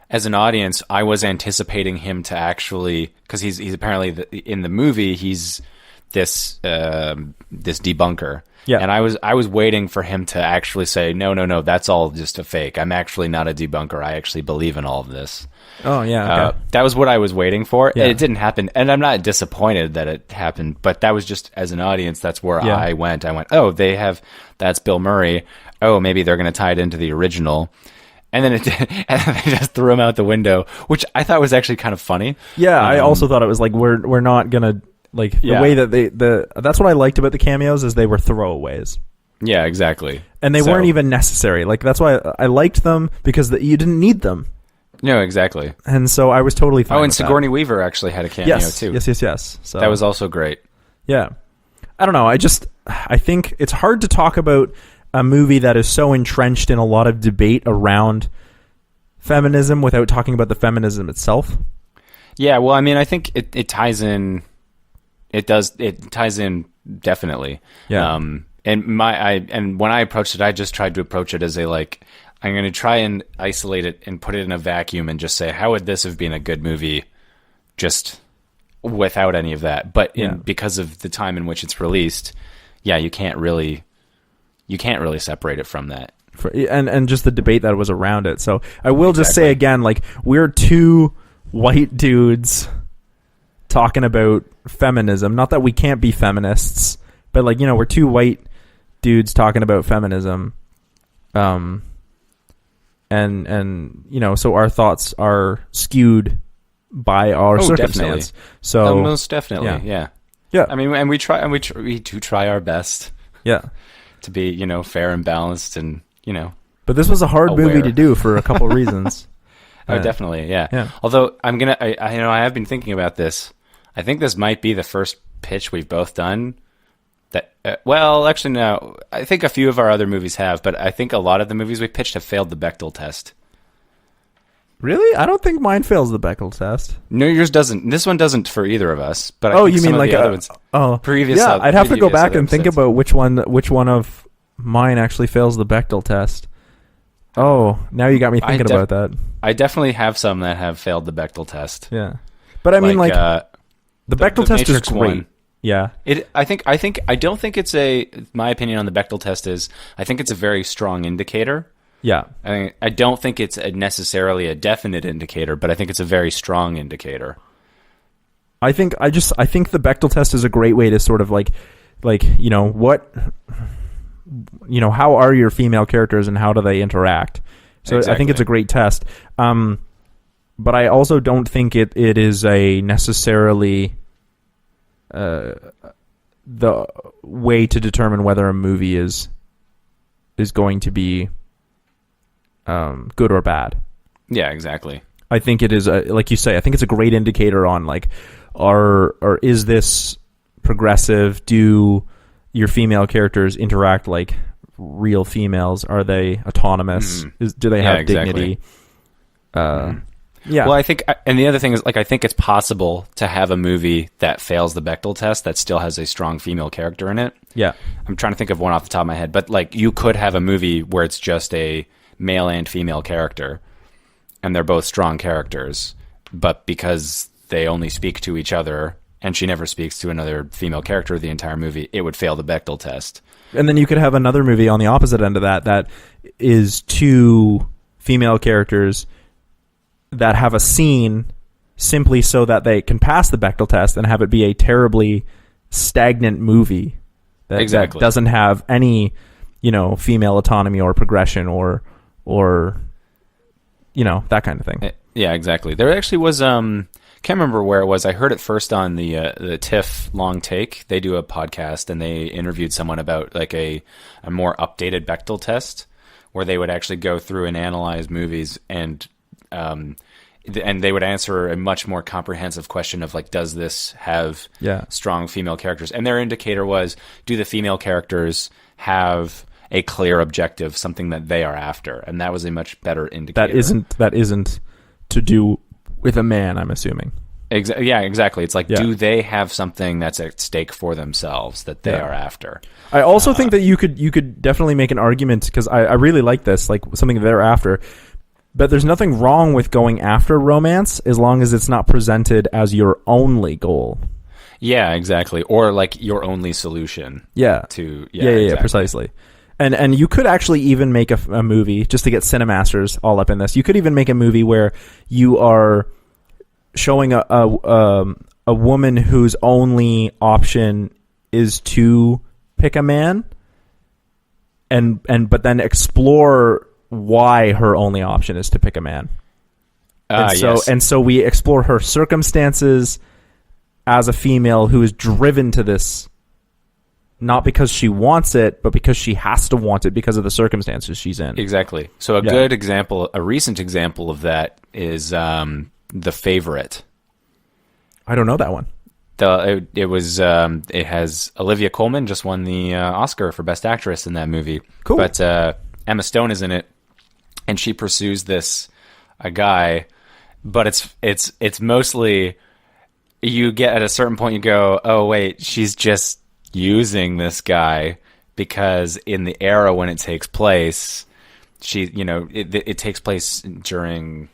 as an audience, I was anticipating him to actually, because he's apparently in the movie he's this debunker. Yeah. And I was waiting for him to actually say, no, that's all just a fake. I'm actually not a debunker. I actually believe in all of this. Oh, yeah. Okay. That was what I was waiting for. Yeah. It didn't happen. And I'm not disappointed that it happened, but that was just, as an audience, that's where I went. I went, oh, that's Bill Murray. Oh, maybe they're going to tie it into the original. And then they just threw him out the window, which I thought was actually kind of funny. Yeah, I also thought it was like, we're not going to, like, the way that that's what I liked about the cameos is they were throwaways. Yeah, exactly. And they weren't even necessary. Like, that's why I liked them, because you didn't need them. No, exactly. And so I was totally fine. Oh, and Sigourney Weaver actually had a cameo too. Yes. So that was also great. Yeah. I don't know. I think it's hard to talk about a movie that is so entrenched in a lot of debate around feminism without talking about the feminism itself. Yeah, well, I mean, I think it ties in. It ties in definitely. Yeah. And when I approached it, I just tried to approach it as I'm going to try and isolate it and put it in a vacuum and just say, how would this have been a good movie just without any of that? But because of the time in which it's released, you can't really separate it from that. And just the debate that was around it. So I will just say again, like, we're two white dudes talking about feminism. Not that we can't be feminists, but, like, you know, we're two white dudes talking about feminism. And you know, so our thoughts are skewed by our circumstance. Definitely. So most definitely, yeah. I mean, and we do try our best. Yeah. To be, you know, fair and balanced, and, you know. But this was a hard movie to do for a couple reasons. Oh, definitely, yeah. Although I have been thinking about this. I think this might be the first pitch we've both done that, well, actually, no. I think a few of our other movies have, but I think a lot of the movies we pitched have failed the Bechdel test. Really? I don't think mine fails the Bechdel test. No, yours doesn't. This one doesn't for either of us. But you mean like other ones? Previous? Yeah, I'd have to go back and think about which one of mine actually fails the Bechdel test. Oh, now you got me thinking about that. I definitely have some that have failed the Bechdel test. Yeah, but I mean, like, the Bechdel test is great. One. Yeah, I don't think it's my opinion on the Bechdel test is, I think it's a very strong indicator. Yeah, I don't think it's necessarily a definite indicator, but I think it's a very strong indicator. I think the Bechdel test is a great way to sort of like how are your female characters and how do they interact? So exactly. I think it's a great test. But I also don't think it is a necessarily the way to determine whether a movie is going to be good or bad. Yeah, exactly. I think it is like you say. I think it's a great indicator on like, is this progressive? Do your female characters interact like real females? Are they autonomous? Do they have dignity? Yeah. Well, I think, and the other thing is, like, I think it's possible to have a movie that fails the Bechdel test that still has a strong female character in it. Yeah. I'm trying to think of one off the top of my head, but like, you could have a movie where it's just a male and female character, and they're both strong characters, but because they only speak to each other, and she never speaks to another female character the entire movie, it would fail the Bechdel test. And then you could have another movie on the opposite end of that is two female characters that have a scene simply so that they can pass the Bechdel test and have it be a terribly stagnant movie that doesn't have any, female autonomy or progression or that kind of thing. Yeah, exactly. There actually was can't remember where it was. I heard it first on the TIFF Long Take. They do a podcast and they interviewed someone about like a more updated Bechdel test where they would actually go through and analyze movies and they would answer a much more comprehensive question of like, does this have strong female characters? And their indicator was, do the female characters have a clear objective, something that they are after? And that was a much better indicator. That isn't to do with a man, I'm assuming. Yeah, exactly. It's like, do they have something that's at stake for themselves that they are after? I also think that you could definitely make an argument, because I really like this, like something that they're after. But there's nothing wrong with going after romance as long as it's not presented as your only goal. Yeah, exactly. Or like your only solution. Yeah. Exactly. Precisely. And you could actually even make a movie, just to get CineMasters all up in this. You could even make a movie where you are showing a woman whose only option is to pick a man, but then explore why her only option is to pick a man. And so we explore her circumstances as a female who is driven to this, not because she wants it, but because she has to want it because of the circumstances she's in. Exactly. So a good example, a recent example of that is The Favorite. I don't know that one. It has Olivia Colman, just won the Oscar for Best Actress in that movie. Cool. But Emma Stone is in it, and she pursues a guy, but it's mostly, you get at a certain point, you go, oh wait, she's just using this guy because in the era when it takes place, it takes place during,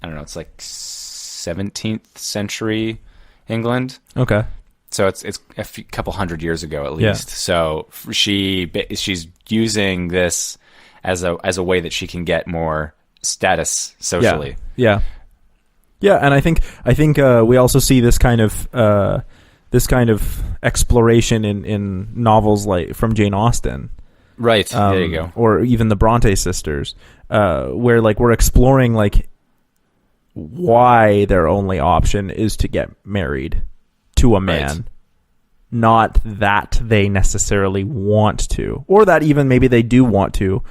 I don't know, it's like 17th century England. Okay. So it's a couple hundred years ago at least. Yeah. So she's using this as a way that she can get more status socially. Yeah. And I think we also see this kind of exploration in novels like from Jane Austen. Right. There you go. Or even the Bronte sisters, where like we're exploring like why their only option is to get married to a man. Right. Not that they necessarily want to, or that even maybe they do want to,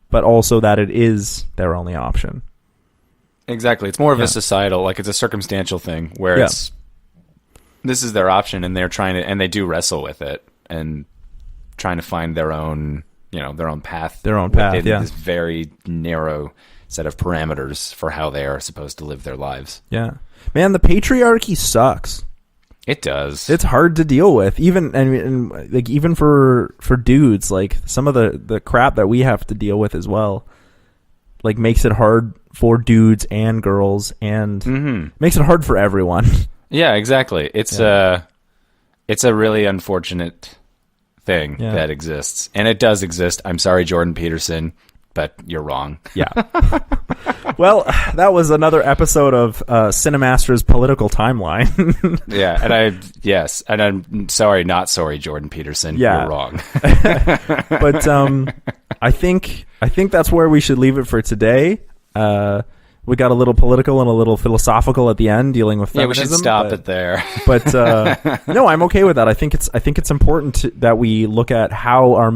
but also that it is their only option. Exactly. It's more of a societal, like it's a circumstantial thing where this is their option, and they're trying to, and they do wrestle with it and trying to find their own path. Within this very narrow set of parameters for how they are supposed to live their lives. Yeah. Man, the patriarchy sucks. It does. It's hard to deal with, even for dudes. Like some of the crap that we have to deal with as well, like makes it hard for dudes and girls, and makes it hard for everyone. Yeah, exactly. It's a really unfortunate thing that exists, and it does exist. I'm sorry, Jordan Peterson, but you're wrong. Yeah. Well, that was another episode of CineMasters Political Timeline. Yeah, and I'm sorry, not sorry, Jordan Peterson. Yeah. You're wrong. But I think that's where we should leave it for today. We got a little political and a little philosophical at the end, dealing with feminism. Yeah, we should stop it there. But no, I'm okay with that. I think it's important that we look at how our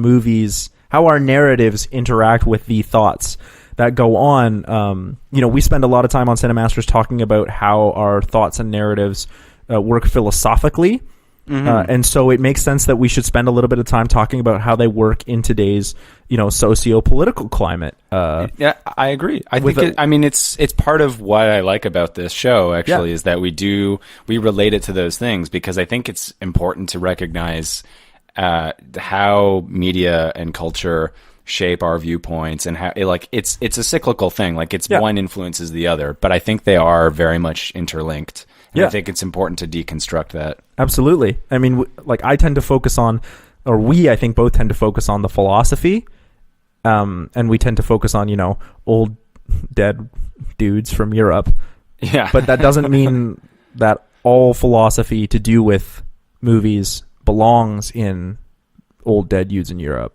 narratives interact with the thoughts that go on. We spend a lot of time on CineMasters talking about how our thoughts and narratives work philosophically. And so it makes sense that we should spend a little bit of time talking about how they work in today's, socio-political climate. Yeah, I agree. It's part of what I like about this show, actually, is that we relate it to those things, because I think it's important to recognize how media and culture shape our viewpoints, and how it's a cyclical thing. One influences the other, but I think they are very much interlinked. And I think it's important to deconstruct that. Absolutely. I mean, I tend to focus on, I think both tend to focus on the philosophy, and we tend to focus on, old dead dudes from Europe. Yeah. But that doesn't mean that all philosophy to do with movies belongs in old dead dudes in Europe.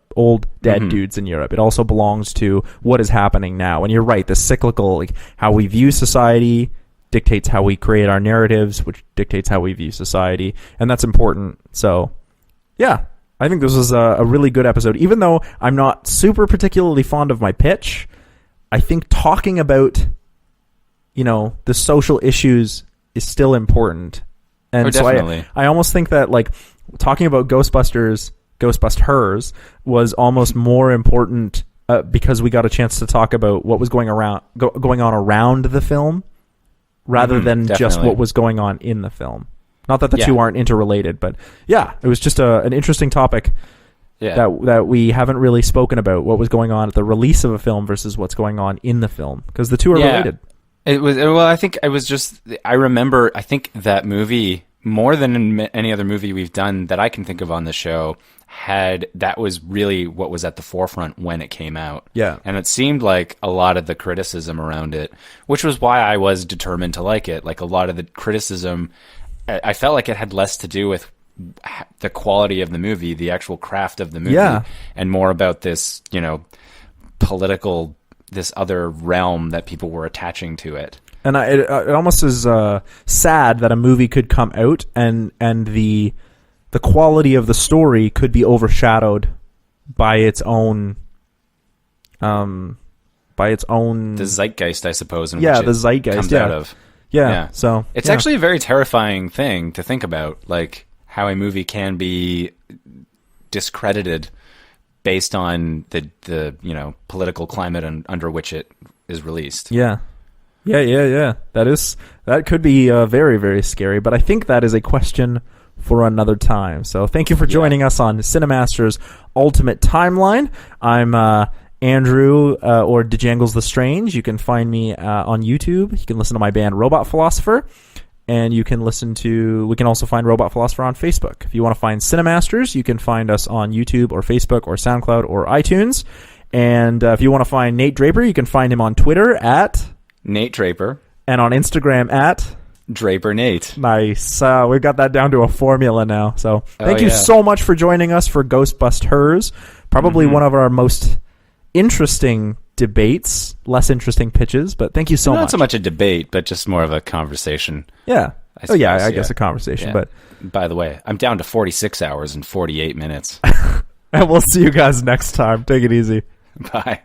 Dudes in Europe. It also belongs to what is happening now. And you're right, the cyclical, how we view society dictates how we create our narratives, which dictates how we view society, and that's important. So, yeah, I think this was a really good episode. Even though I'm not super particularly fond of my pitch, I think talking about, the social issues is still important. And so I almost think that, talking about Ghostbusters was almost more important because we got a chance to talk about what was going on around the film, rather than just what was going on in the film. Not that the two aren't interrelated, but yeah, it was just an interesting topic that we haven't really spoken about, what was going on at the release of a film versus what's going on in the film, because the two are related. I remember, I think that movie, more than in any other movie we've done that I can think of on the show, that was really what was at the forefront when it came out. Yeah. And it seemed like a lot of the criticism around it, which was why I was determined to like it. A lot of the criticism, I felt like it had less to do with the quality of the movie, the actual craft of the movie, and more about this, political, this other realm that people were attaching to it. And it almost is sad that a movie could come out and the quality of the story could be overshadowed by its own the zeitgeist, I suppose. The zeitgeist comes out of. Yeah. So it's actually a very terrifying thing to think about, how a movie can be discredited based on the political climate under which it is released. Yeah. That could be very, very scary, but I think that is a question for another time. So thank you for joining us on CineMasters Ultimate Timeline. I'm Andrew, or Janglez the Strange. You can find me on YouTube. You can listen to my band Robot Philosopher, and we can also find Robot Philosopher on Facebook. If you want to find CineMasters, you can find us on YouTube or Facebook or SoundCloud or iTunes. And if you want to find Nate Draper, you can find him on Twitter at Nate Draper, and on Instagram at Draper Nate. Nice. We've got that down to a formula now. So thank you so much for joining us for Ghostbusters. Probably one of our most interesting debates, less interesting pitches, but thank you so much. Not so much a debate, but just more of a conversation. Yeah. I guess a conversation. Yeah. But by the way, I'm down to 46 hours and 48 minutes. And we'll see you guys next time. Take it easy. Bye.